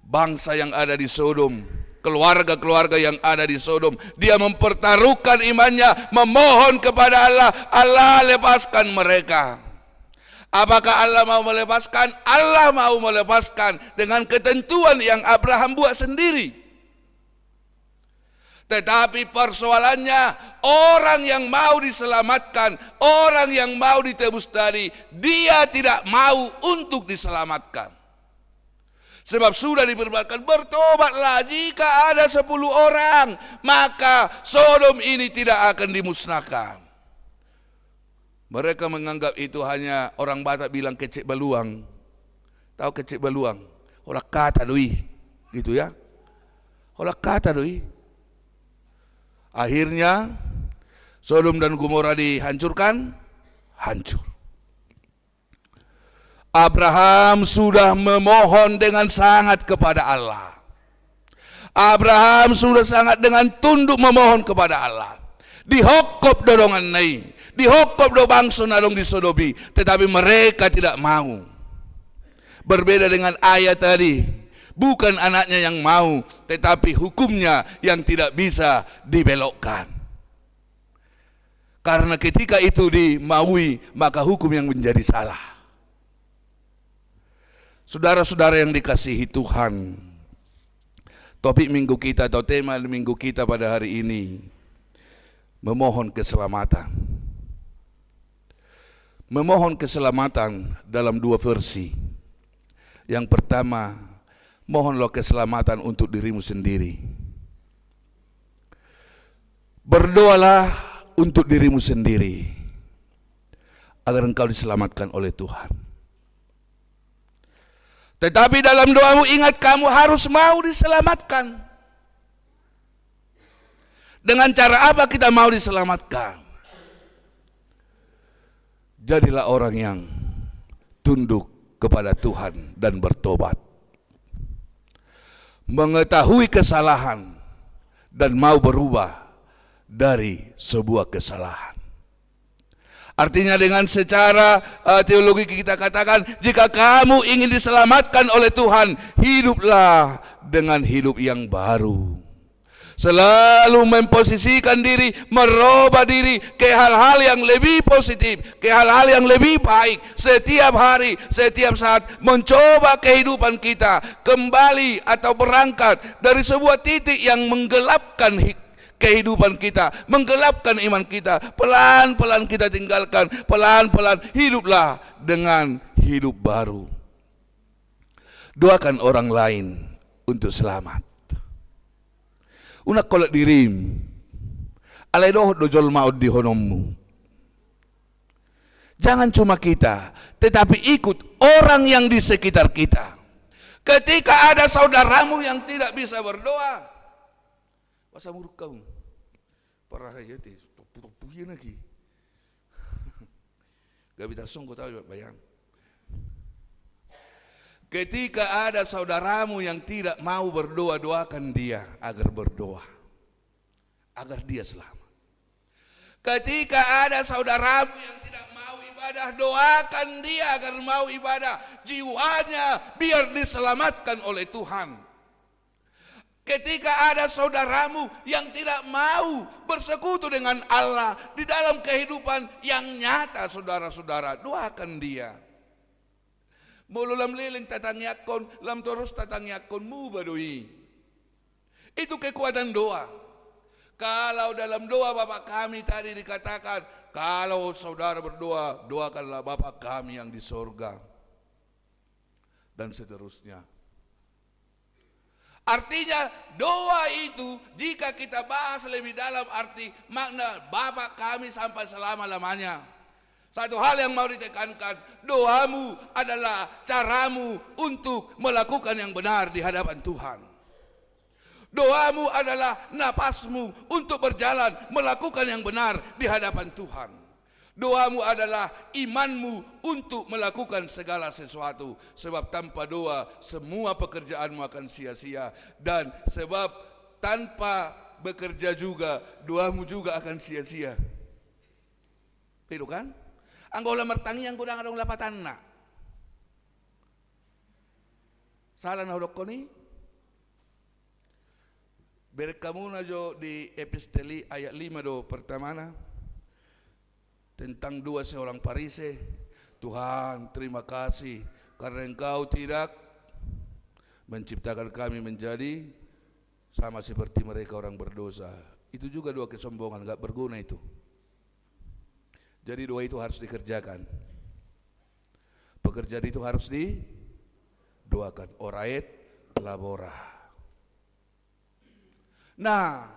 bangsa yang ada di Sodom, keluarga-keluarga yang ada di Sodom. Dia mempertaruhkan imannya, memohon kepada Allah, Allah lepaskan mereka. Apakah Allah mau melepaskan? Allah mau melepaskan dengan ketentuan yang Abraham buat sendiri. Tetapi persoalannya, orang yang mau diselamatkan, orang yang mau ditebus tadi, dia tidak mau untuk diselamatkan. Sebab sudah diperintahkan, bertobatlah, jika ada 10 orang, maka Sodom ini tidak akan dimusnahkan. Mereka menganggap itu hanya, orang Batak bilang kecek baluang. Tahu kecek baluang? Olah kata doi, gitu ya. Olah kata doi. Akhirnya Sodom dan Gomora dihancurkan, hancur. Abraham sudah memohon dengan sangat kepada Allah. Abraham sudah sangat dengan tunduk memohon kepada Allah. Dihokop dorongan nai, dihokop do bangsa nadong di Sodomi, tetapi mereka tidak mau. Berbeda dengan ayat tadi, bukan anaknya yang mau, tetapi hukumnya yang tidak bisa dibelokkan. Karena ketika itu dimaui, maka hukum yang menjadi salah. Saudara-saudara yang dikasihi Tuhan, topik minggu kita atau tema minggu kita pada hari ini, memohon keselamatan. Memohon keselamatan dalam dua versi. Yang pertama, mohonlah keselamatan untuk dirimu sendiri. Berdoalah untuk dirimu sendiri, agar engkau diselamatkan oleh Tuhan. Tetapi dalam doamu ingat, kamu harus mau diselamatkan. Dengan cara apa kita mau diselamatkan? Jadilah orang yang tunduk kepada Tuhan dan bertobat. Mengetahui kesalahan dan mau berubah dari sebuah kesalahan. Artinya dengan secara teologi kita katakan, jika kamu ingin diselamatkan oleh Tuhan, hiduplah dengan hidup yang baru. Selalu memposisikan diri, merubah diri ke hal-hal yang lebih positif, ke hal-hal yang lebih baik. Setiap hari, setiap saat mencoba kehidupan kita kembali atau berangkat dari sebuah titik yang menggelapkan kehidupan kita, menggelapkan iman kita. Pelan-pelan kita tinggalkan, pelan-pelan hiduplah dengan hidup baru. Doakan orang lain untuk selamat. Unak kolak dirim, alay dohot dojol maud di honommu. Jangan cuma kita, tetapi ikut orang yang di sekitar kita. Ketika ada saudaramu yang tidak bisa berdoa, wasa muruk kau, parah ya teh, pupuhin lagi. Gak bisa songko tahu bayang. Ketika ada saudaramu yang tidak mau berdoa, doakan dia agar berdoa, agar dia selamat. Ketika ada saudaramu yang tidak mau ibadah, doakan dia agar mau ibadah, jiwanya biar diselamatkan oleh Tuhan. Ketika ada saudaramu yang tidak mau bersekutu dengan Allah di dalam kehidupan yang nyata, saudara-saudara, doakan dia. Mulu lam liling tatangyakon, lam terus tatangyakon mu badui. Itu kekuatan doa. Kalau dalam doa Bapa kami tadi dikatakan, kalau saudara berdoa, doakanlah Bapa kami yang di sorga. Dan seterusnya. Artinya doa itu jika kita bahas lebih dalam arti makna Bapa kami sampai selama-lamanya. Satu hal yang mau ditekankan, doamu adalah caramu untuk melakukan yang benar di hadapan Tuhan. Doamu adalah napasmu untuk berjalan melakukan yang benar di hadapan Tuhan. Doamu adalah imanmu untuk melakukan segala sesuatu. Sebab tanpa doa semua pekerjaanmu akan sia-sia. Dan sebab tanpa bekerja juga doamu juga akan sia-sia. Itu kan? Anggola mertangi yang kudang adong lapatan na. Salah na hodok ko ni. Berek kamu na jo di episteli ayat 5 do pertama na. Tentang dua seorang Parise. Tuhan terima kasih karena engkau tidak menciptakan kami menjadi sama seperti mereka orang berdosa. Itu juga dua kesombongan, gak berguna itu. Jadi doa itu harus dikerjakan. Pekerjaan itu harus didoakan. Orait labora. Nah,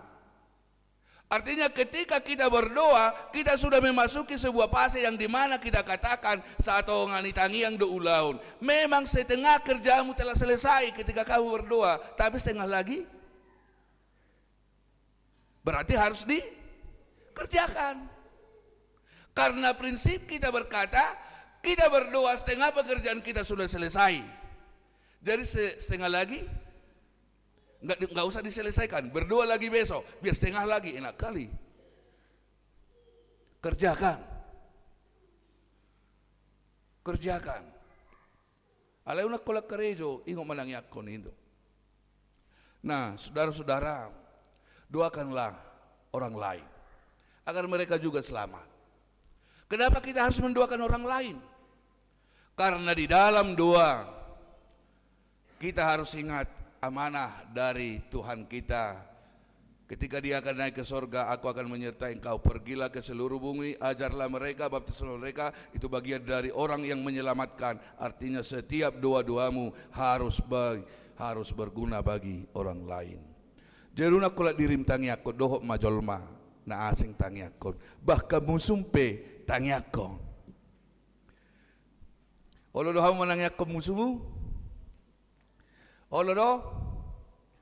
artinya ketika kita berdoa, kita sudah memasuki sebuah fase yang dimana kita katakan saat nganitangi yang doulaun. Memang setengah kerjamu telah selesai ketika kamu berdoa, tapi setengah lagi berarti harus dikerjakan. Karena prinsip kita berkata, Kita berdoa setengah pekerjaan kita sudah selesai. Jadi setengah lagi nggak usah diselesaikan. Berdoa lagi besok, biar setengah lagi, enak kali. Kerjakan. Alay una kolak karejo, ingo manangyak kon indo. Nah, saudara-saudara, doakanlah orang lain agar mereka juga selamat. Kenapa kita harus mendoakan orang lain? Karena di dalam doa kita harus ingat amanah dari Tuhan kita. Ketika Dia akan naik ke sorga, aku akan menyertai engkau. Pergilah ke seluruh bumi, ajarlah mereka, baptislah mereka. Itu bagian dari orang yang menyelamatkan. Artinya setiap doa-doamu harus berguna bagi orang lain. Jaruna kulat dirim tangiakon dohok majolma na asing tangiakon. Bahkan musumpe tangiakon. Olo doha manangiakon musumu. Olo do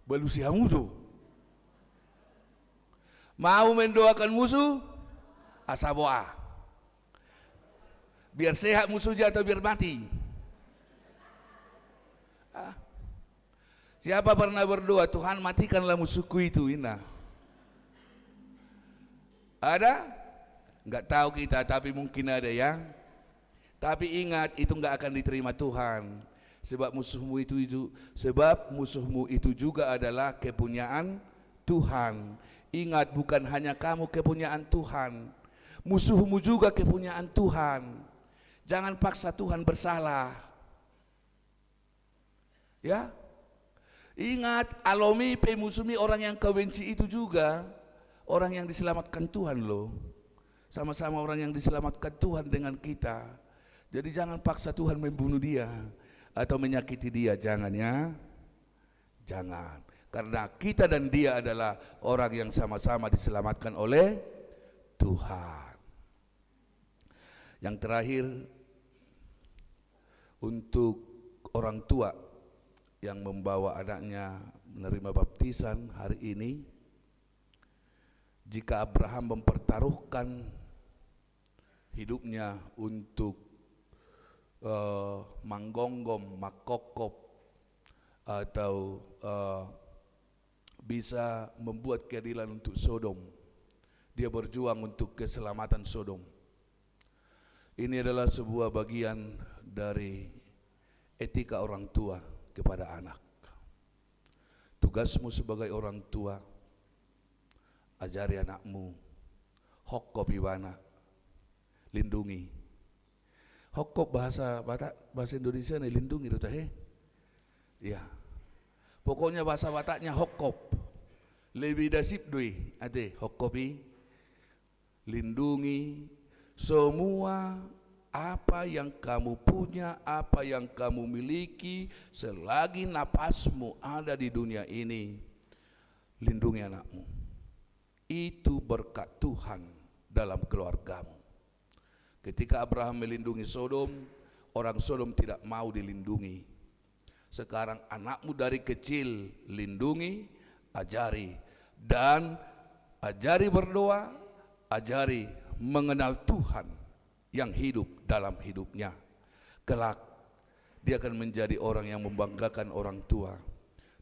belusihamu tu. Mau mendoakan musuh asaboa. Biar sehat musuhnya atau biar mati? Siapa pernah berdoa, Tuhan matikanlah musuhku itu, Ina? Ada? Enggak tahu kita, tapi mungkin ada ya. Tapi ingat, itu enggak akan diterima Tuhan. Sebab musuhmu itu juga adalah kepunyaan Tuhan. Ingat, bukan hanya kamu kepunyaan Tuhan, musuhmu juga kepunyaan Tuhan. Jangan paksa Tuhan bersalah. Ya? Ingat, alomi pemusumi orang yang kau benci itu juga orang yang diselamatkan Tuhan loh. Sama-sama orang yang diselamatkan Tuhan dengan kita. Jadi jangan paksa Tuhan membunuh dia atau menyakiti dia, jangan ya. Jangan. Karena kita dan dia adalah orang yang sama-sama diselamatkan oleh Tuhan. Yang terakhir, untuk orang tua yang membawa anaknya menerima baptisan hari ini, jika Abraham mempertaruhkan hidupnya untuk manggonggom, makokop, atau bisa membuat keadilan untuk Sodom, dia berjuang untuk keselamatan Sodom. Ini adalah sebuah bagian dari etika orang tua kepada anak. Tugasmu sebagai orang tua, ajari anakmu hokop ibana, lindungi. Hokop bahasa Batak, bahasa Indonesia nih, lindungi itu teh. Ya. Pokoknya bahasa Bataknya hokop. Lebih dasip dui, ade hokopi. Lindungi semua apa yang kamu punya, apa yang kamu miliki, selagi napasmu ada di dunia ini, lindungi anakmu. Itu berkat Tuhan dalam keluargamu. Ketika Abraham melindungi Sodom, orang Sodom tidak mau dilindungi. Sekarang anakmu dari kecil lindungi, ajari, dan ajari berdoa, ajari mengenal Tuhan yang hidup dalam hidupnya. Kelak dia akan menjadi orang yang membanggakan orang tua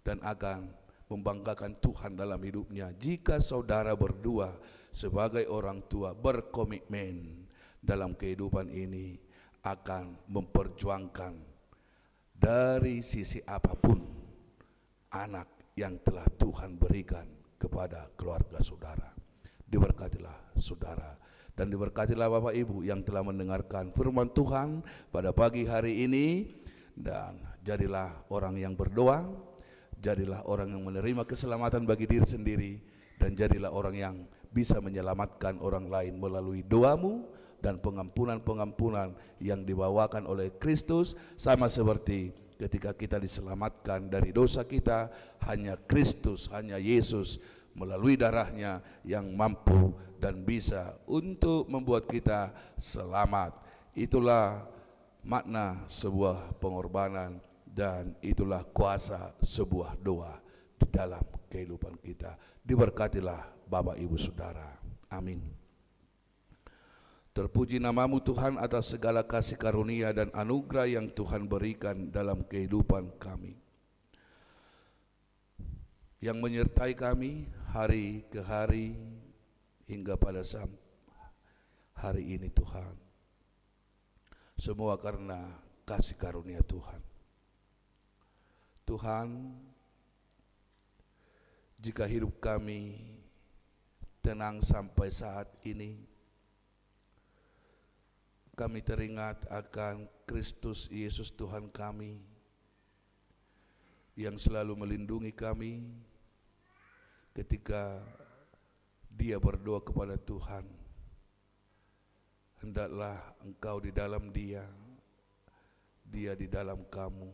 dan akan membanggakan Tuhan dalam hidupnya. Jika saudara berdua sebagai orang tua berkomitmen dalam kehidupan ini, akan memperjuangkan dari sisi apapun anak yang telah Tuhan berikan kepada keluarga saudara. Diberkatilah saudara. Dan diberkatilah Bapak Ibu yang telah mendengarkan firman Tuhan pada pagi hari ini. Dan jadilah orang yang berdoa, jadilah orang yang menerima keselamatan bagi diri sendiri, dan jadilah orang yang bisa menyelamatkan orang lain melalui doamu dan pengampunan-pengampunan yang dibawakan oleh Kristus. Sama seperti ketika kita diselamatkan dari dosa kita, hanya Kristus, hanya Yesus melalui darahnya yang mampu dan bisa untuk membuat kita selamat. Itulah makna sebuah pengorbanan dan itulah kuasa sebuah doa di dalam kehidupan kita. Diberkatilah Bapak Ibu Saudara. Amin. Terpuji namamu Tuhan atas segala kasih karunia dan anugerah yang Tuhan berikan dalam kehidupan kami, yang menyertai kami hari ke hari hingga pada hari ini Tuhan. Semua karena kasih karunia Tuhan. Tuhan, jika hidup kami tenang sampai saat ini, kami teringat akan Kristus Yesus Tuhan kami yang selalu melindungi kami ketika Dia berdoa kepada Tuhan, hendaklah engkau di dalam Dia, Dia di dalam kamu,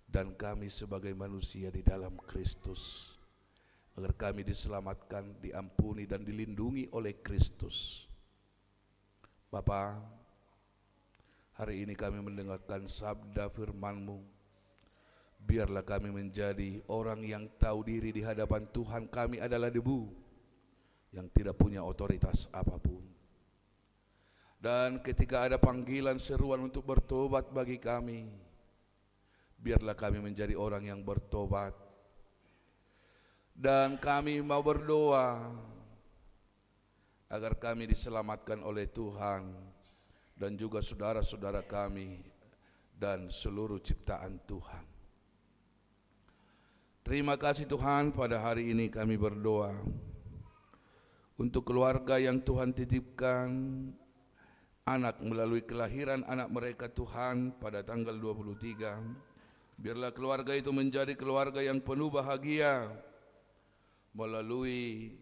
dan kami sebagai manusia di dalam Kristus, agar kami diselamatkan, diampuni, dan dilindungi oleh Kristus. Bapa, hari ini kami mendengarkan sabda firman-Mu. Biarlah kami menjadi orang yang tahu diri di hadapan Tuhan kami adalah debu, yang tidak punya otoritas apapun. Dan ketika ada panggilan seruan untuk bertobat bagi kami, biarlah kami menjadi orang yang bertobat. Dan kami mau berdoa agar kami diselamatkan oleh Tuhan dan juga saudara-saudara kami dan seluruh ciptaan Tuhan. Terima kasih Tuhan, pada hari ini kami berdoa untuk keluarga yang Tuhan titipkan anak melalui kelahiran anak mereka Tuhan pada tanggal 23. Biarlah keluarga itu menjadi keluarga yang penuh bahagia melalui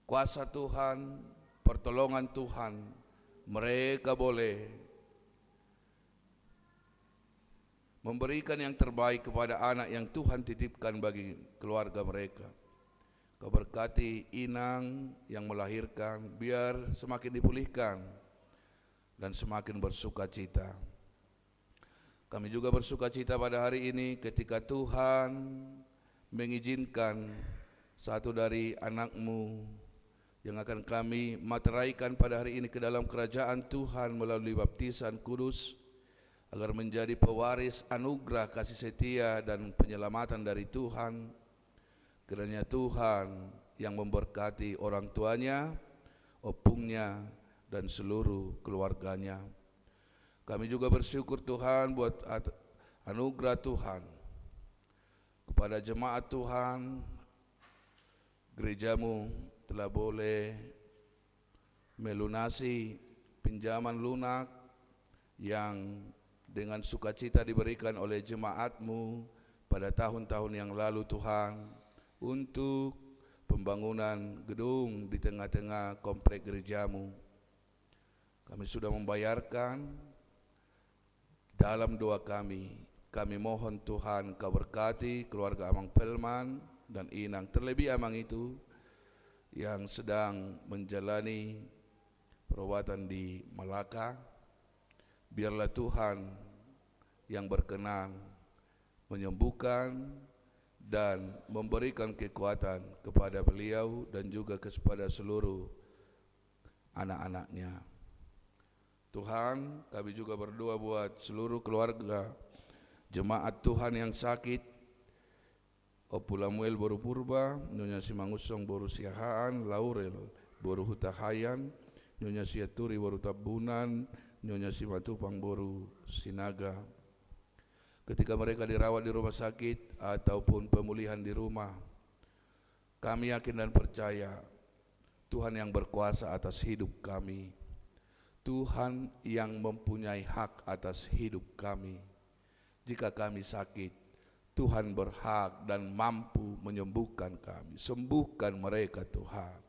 kuasa Tuhan, pertolongan Tuhan. Mereka boleh memberikan yang terbaik kepada anak yang Tuhan titipkan bagi keluarga mereka. Kau berkati inang yang melahirkan, biar semakin dipulihkan dan semakin bersuka cita. Kami juga bersuka cita pada hari ini ketika Tuhan mengizinkan satu dari anak-Mu yang akan kami materaikan pada hari ini ke dalam kerajaan Tuhan melalui baptisan kudus, agar menjadi pewaris anugerah kasih setia dan penyelamatan dari Tuhan. Kiranya Tuhan yang memberkati orang tuanya, opungnya, dan seluruh keluarganya. Kami juga bersyukur Tuhan buat anugerah Tuhan kepada jemaat Tuhan. Gereja-Mu telah boleh melunasi pinjaman lunak yang dengan sukacita diberikan oleh jemaat-Mu pada tahun-tahun yang lalu Tuhan, untuk pembangunan gedung di tengah-tengah komplek gereja-Mu. Kami sudah membayarkan. Dalam doa kami mohon Tuhan Kau berkati keluarga Amang Pelman dan Inang, terlebih Amang itu yang sedang menjalani perawatan di Malaka. Biarlah Tuhan yang berkenan menyembuhkan dan memberikan kekuatan kepada beliau dan juga kepada seluruh anak-anaknya. Tuhan, kami juga berdoa buat seluruh keluarga jemaat Tuhan yang sakit. Opu Lamuel Boru Purba, Nyonya Simangusong Boru Siahaan, Laurel Boru Hutahayan, Nyonya Siaturi Boru Tabunan, Nyonya Simatupang Boru Sinaga. Ketika mereka dirawat di rumah sakit ataupun pemulihan di rumah, kami yakin dan percaya Tuhan yang berkuasa atas hidup kami, Tuhan yang mempunyai hak atas hidup kami. Jika kami sakit, Tuhan berhak dan mampu menyembuhkan kami. Sembuhkan mereka Tuhan.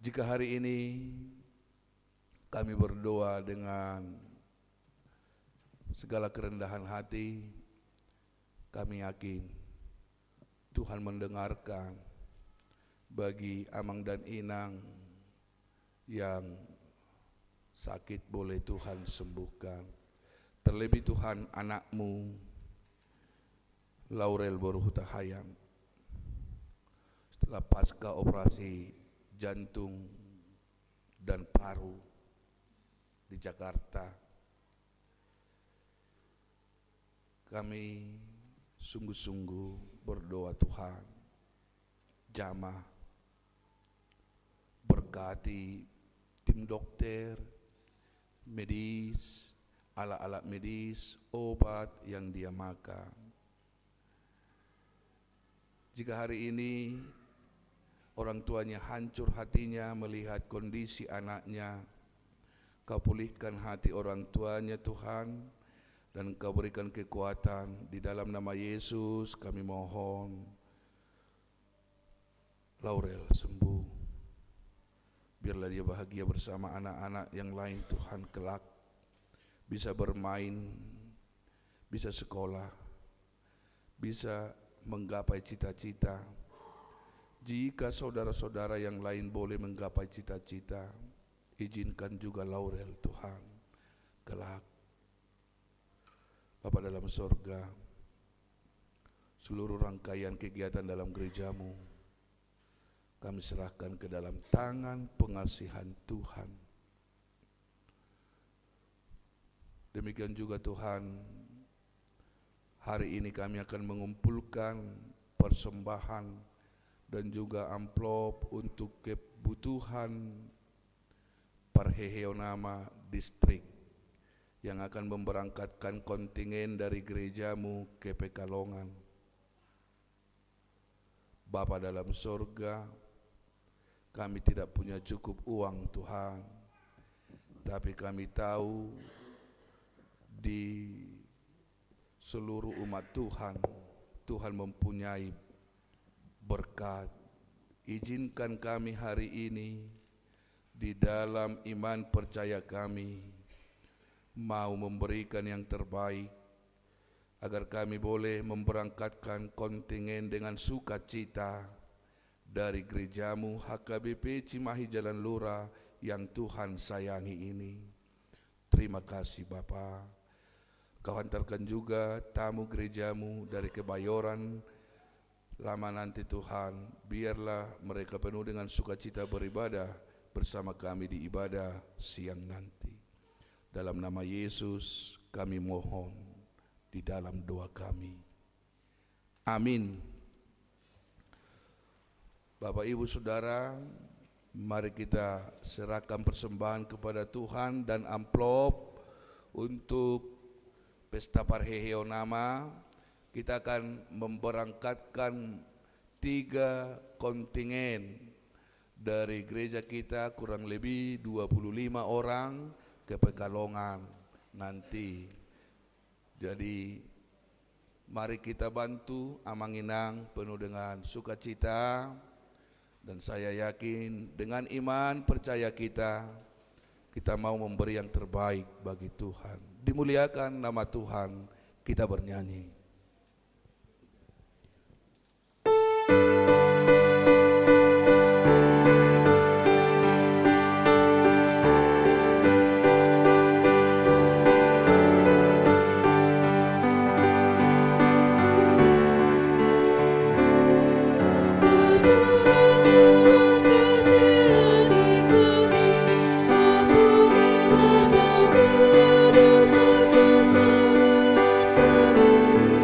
Jika hari ini kami berdoa dengan segala kerendahan hati, kami yakin Tuhan mendengarkan bagi Amang dan Inang yang sakit, boleh Tuhan sembuhkan. Terlebih Tuhan anak-Mu Laurel Boru Hutahayan, setelah pasca operasi jantung dan Paru di Jakarta. Kami sungguh-sungguh berdoa Tuhan, jamah berkati tim dokter, medis, alat-alat medis, obat yang dia makan. Jika hari ini orang tuanya hancur hatinya melihat kondisi anaknya, Kau pulihkan hati orang tuanya Tuhan, dan Kau berikan kekuatan. Di dalam nama Yesus kami mohon. Laurel sembuh, biarlah dia bahagia bersama anak-anak yang lain Tuhan, kelak bisa bermain, bisa sekolah, bisa menggapai cita-cita. Jika saudara-saudara yang lain boleh menggapai cita-cita, izinkan juga Laurel Tuhan, kelak. Bapa dalam sorga, seluruh rangkaian kegiatan dalam gerejamu kami serahkan ke dalam tangan pengasihan Tuhan. Demikian juga Tuhan, hari ini kami akan mengumpulkan persembahan dan juga amplop untuk kebutuhan Parheheonama Distrik yang akan memberangkatkan kontingen dari gerejamu ke Pekalongan. Bapa dalam sorga, kami tidak punya cukup uang Tuhan, tapi kami tahu di seluruh umat Tuhan, Tuhan mempunyai berkat. Izinkan kami hari ini di dalam iman percaya kami mau memberikan yang terbaik, agar kami boleh memberangkatkan kontingen dengan sukacita dari gerejamu HKBP Cimahi Jalan Lura yang Tuhan sayangi ini. Terima kasih Bapa. Kau hantarkan juga tamu gerejamu dari Kebayoran lama nanti Tuhan, biarlah mereka penuh dengan sukacita beribadah bersama kami di ibadah siang nanti. Dalam nama Yesus kami mohon di dalam doa kami. Amin. Bapak Ibu Saudara, mari kita serahkan persembahan kepada Tuhan dan amplop untuk Pesta Parheheonama. Kita akan memberangkatkan 3 kontingen dari gereja kita, kurang lebih 25 orang ke Pekalongan nanti. Jadi mari kita bantu Amanginang penuh dengan sukacita. Dan saya yakin dengan iman percaya kita mau memberi yang terbaik bagi Tuhan. Dimuliakan nama Tuhan, kita bernyanyi.
Dosa kesalahan kami.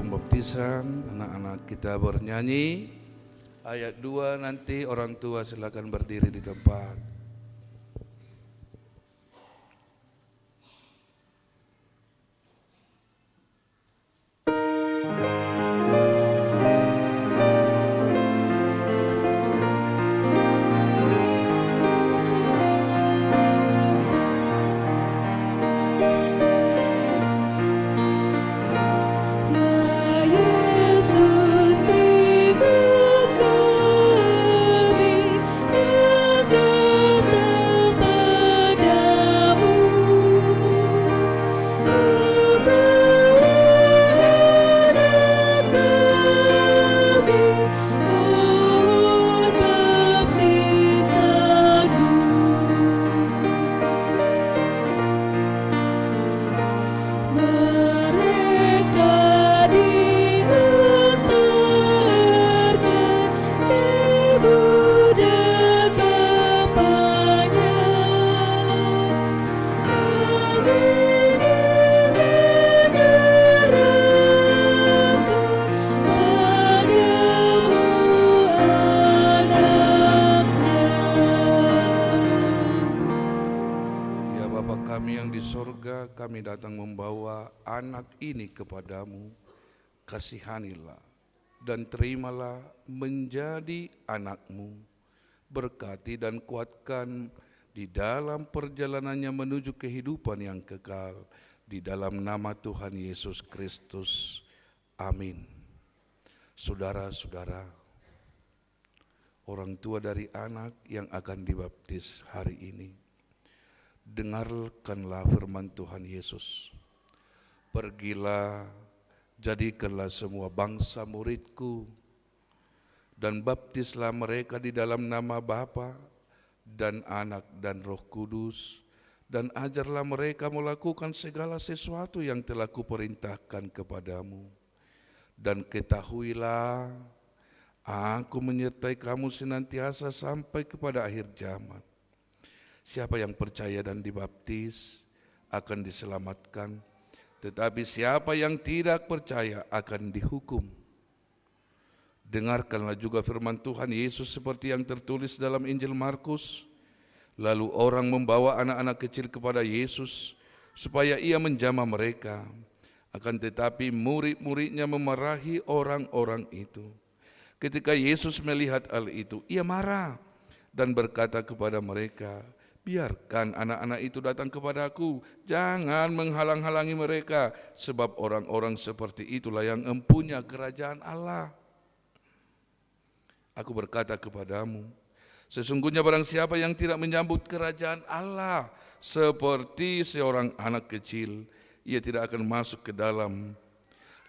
pembaptisan, anak-anak kita bernyanyi. Ayat 2 nanti orang tua silakan berdiri di tempat. Kami datang membawa anak ini kepadamu, kasihanilah dan terimalah menjadi anakmu, berkati dan kuatkan di dalam perjalanannya menuju kehidupan yang kekal, di dalam nama Tuhan Yesus Kristus. Amin. Saudara-saudara, orang tua dari anak yang akan dibaptis hari ini, dengarkanlah firman Tuhan Yesus. Pergilah, jadikanlah semua bangsa muridku, dan baptislah mereka di dalam nama Bapa dan Anak dan Roh Kudus, dan ajarlah mereka melakukan segala sesuatu yang telah kuperintahkan kepadamu. Dan ketahuilah, aku menyertai kamu senantiasa sampai kepada akhir zaman. Siapa yang percaya dan dibaptis akan diselamatkan, tetapi siapa yang tidak percaya akan dihukum. Dengarkanlah juga firman Tuhan Yesus seperti yang tertulis dalam Injil Markus. Lalu orang membawa anak-anak kecil kepada Yesus supaya ia menjamah mereka. Akan tetapi murid-muridnya memarahi orang-orang itu. Ketika Yesus melihat hal itu, ia marah dan berkata kepada mereka, biarkan anak-anak itu datang kepadaku, jangan menghalang-halangi mereka, sebab orang-orang seperti itulah yang empunya kerajaan Allah. Aku berkata kepadamu, sesungguhnya barang siapa yang tidak menyambut kerajaan Allah seperti seorang anak kecil, ia tidak akan masuk ke dalam.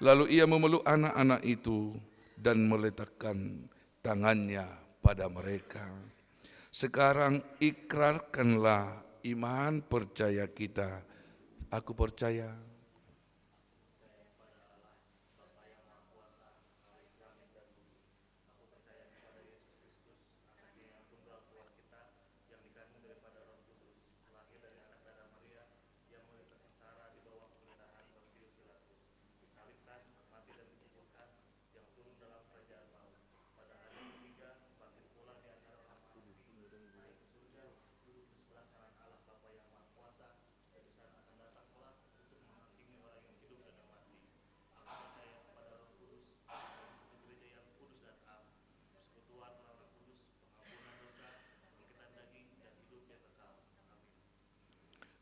Lalu ia memeluk anak-anak itu dan meletakkan tangannya pada mereka. Sekarang ikrarkanlah iman percaya kita. Aku percaya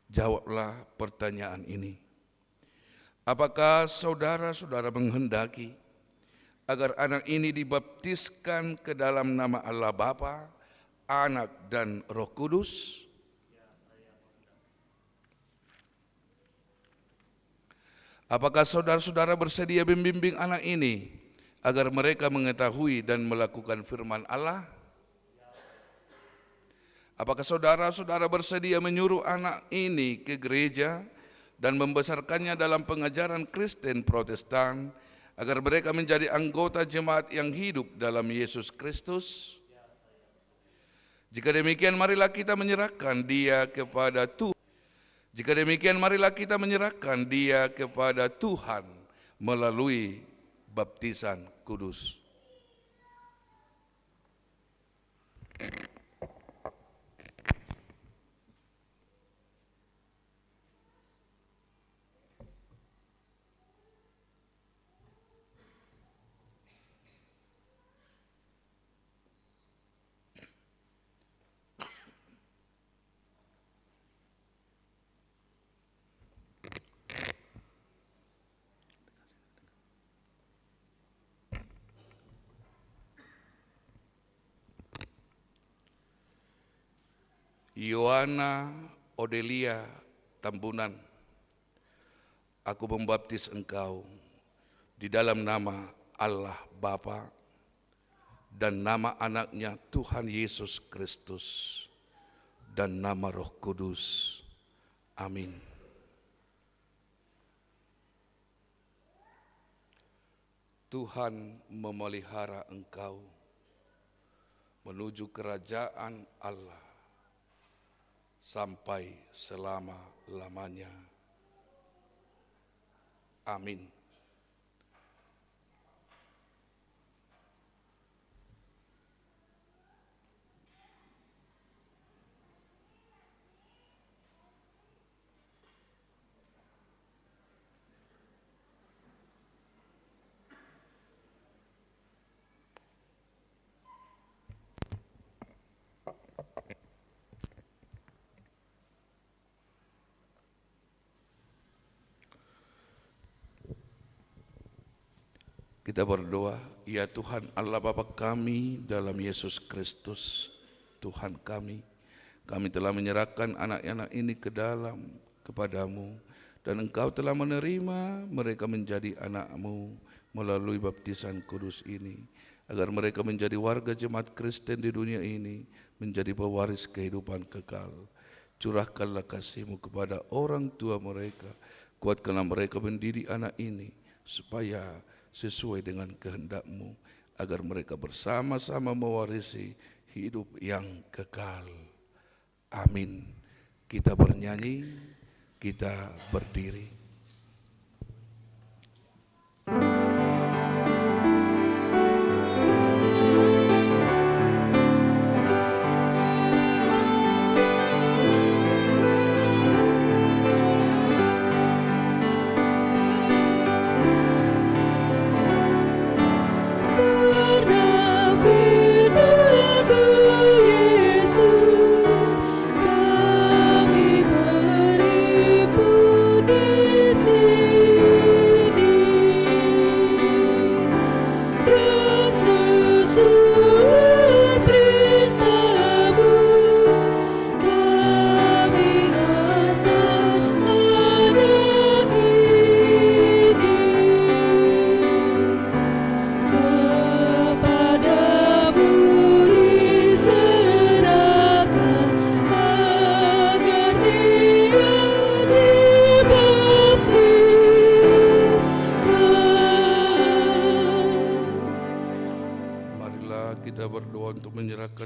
jawablah pertanyaan ini. Apakah saudara-saudara menghendaki agar anak ini dibaptiskan ke dalam nama Allah Bapa, Anak dan Roh Kudus? Apakah saudara-saudara bersedia membimbing anak ini agar mereka mengetahui dan melakukan firman Allah? Apakah saudara-saudara bersedia menyuruh anak ini ke gereja dan membesarkannya dalam pengajaran Kristen Protestan agar mereka menjadi anggota jemaat yang hidup dalam Yesus Kristus? Jika demikian, marilah kita menyerahkan dia kepada Tuhan. Jika demikian, marilah kita menyerahkan dia kepada Tuhan melalui baptisan kudus. Yohana Odelia Tambunan, aku membaptis engkau di dalam nama Allah Bapa dan nama anaknya Tuhan Yesus Kristus dan nama Roh Kudus. Amin. Tuhan memelihara engkau menuju kerajaan Allah sampai selama-lamanya. Amin. Kita berdoa, ya Tuhan Allah Bapa kami dalam Yesus Kristus, Tuhan kami telah menyerahkan anak-anak ini ke dalam kepadamu, dan Engkau telah menerima mereka menjadi anak-Mu melalui baptisan kudus ini, agar mereka menjadi warga jemaat Kristen di dunia ini, menjadi pewaris kehidupan kekal. Curahkanlah kasih-Mu kepada orang tua mereka, kuatkanlah mereka mendidik anak ini, supaya sesuai dengan kehendak-Mu, agar mereka bersama-sama mewarisi hidup yang kekal. Amin. Kita bernyanyi, kita berdiri.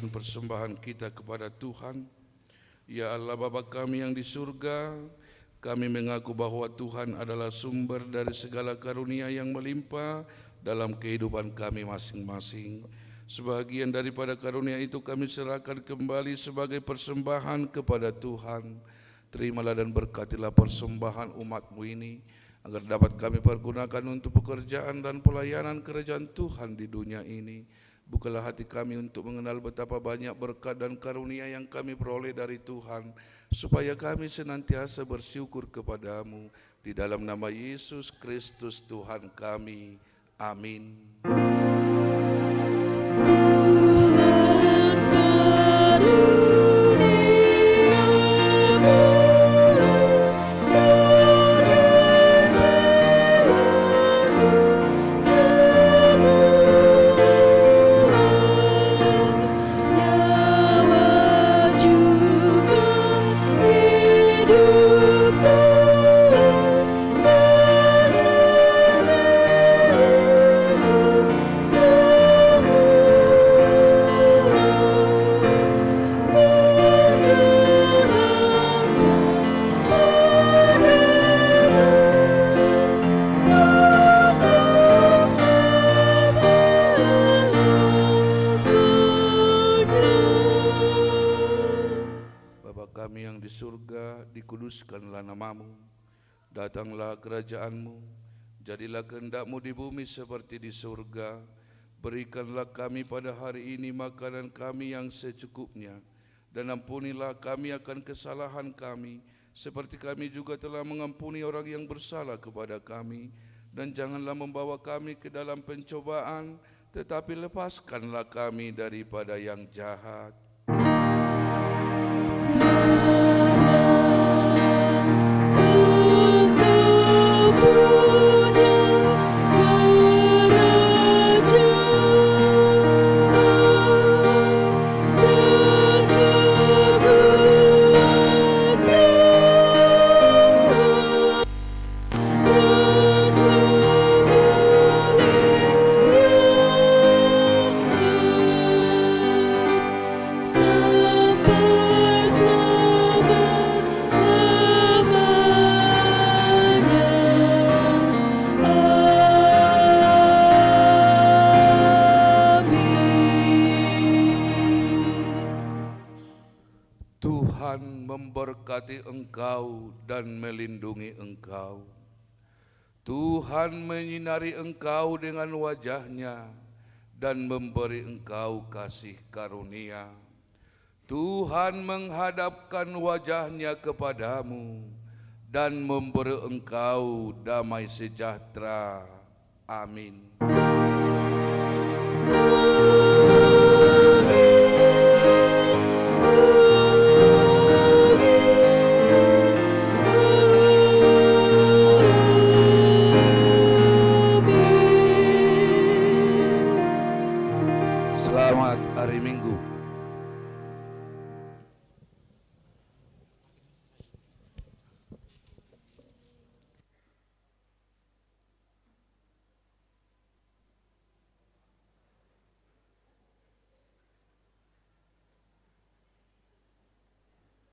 Persembahan kita kepada Tuhan. Ya Allah Bapa kami yang di surga, kami mengaku bahwa Tuhan adalah sumber dari segala karunia yang melimpah dalam kehidupan kami masing-masing. Sebagian daripada karunia itu kami serahkan kembali sebagai persembahan kepada Tuhan. Terimalah dan berkatilah persembahan umat-Mu ini, agar dapat kami pergunakan untuk pekerjaan dan pelayanan kerajaan Tuhan di dunia ini. Bukalah hati kami untuk mengenal betapa banyak berkat dan karunia yang kami peroleh dari Tuhan, supaya kami senantiasa bersyukur kepada-Mu. Di dalam nama Yesus Kristus Tuhan kami. Amin. dikuduskanlah namamu, datanglah kerajaanmu, jadilah kehendak-Mu di bumi seperti di surga. Berikanlah kami pada hari ini makanan kami yang secukupnya, dan ampunilah kami akan kesalahan kami, seperti kami juga telah mengampuni orang yang bersalah kepada kami. Dan janganlah membawa kami ke dalam pencobaan, tetapi lepaskanlah kami daripada yang jahat. Tuhan memberkati engkau dan melindungi engkau. Tuhan menyinari engkau dengan wajah-Nya dan memberi engkau kasih karunia. Tuhan menghadapkan wajah-Nya kepadamu dan memberi engkau damai sejahtera. Amin. Selamat hari Minggu.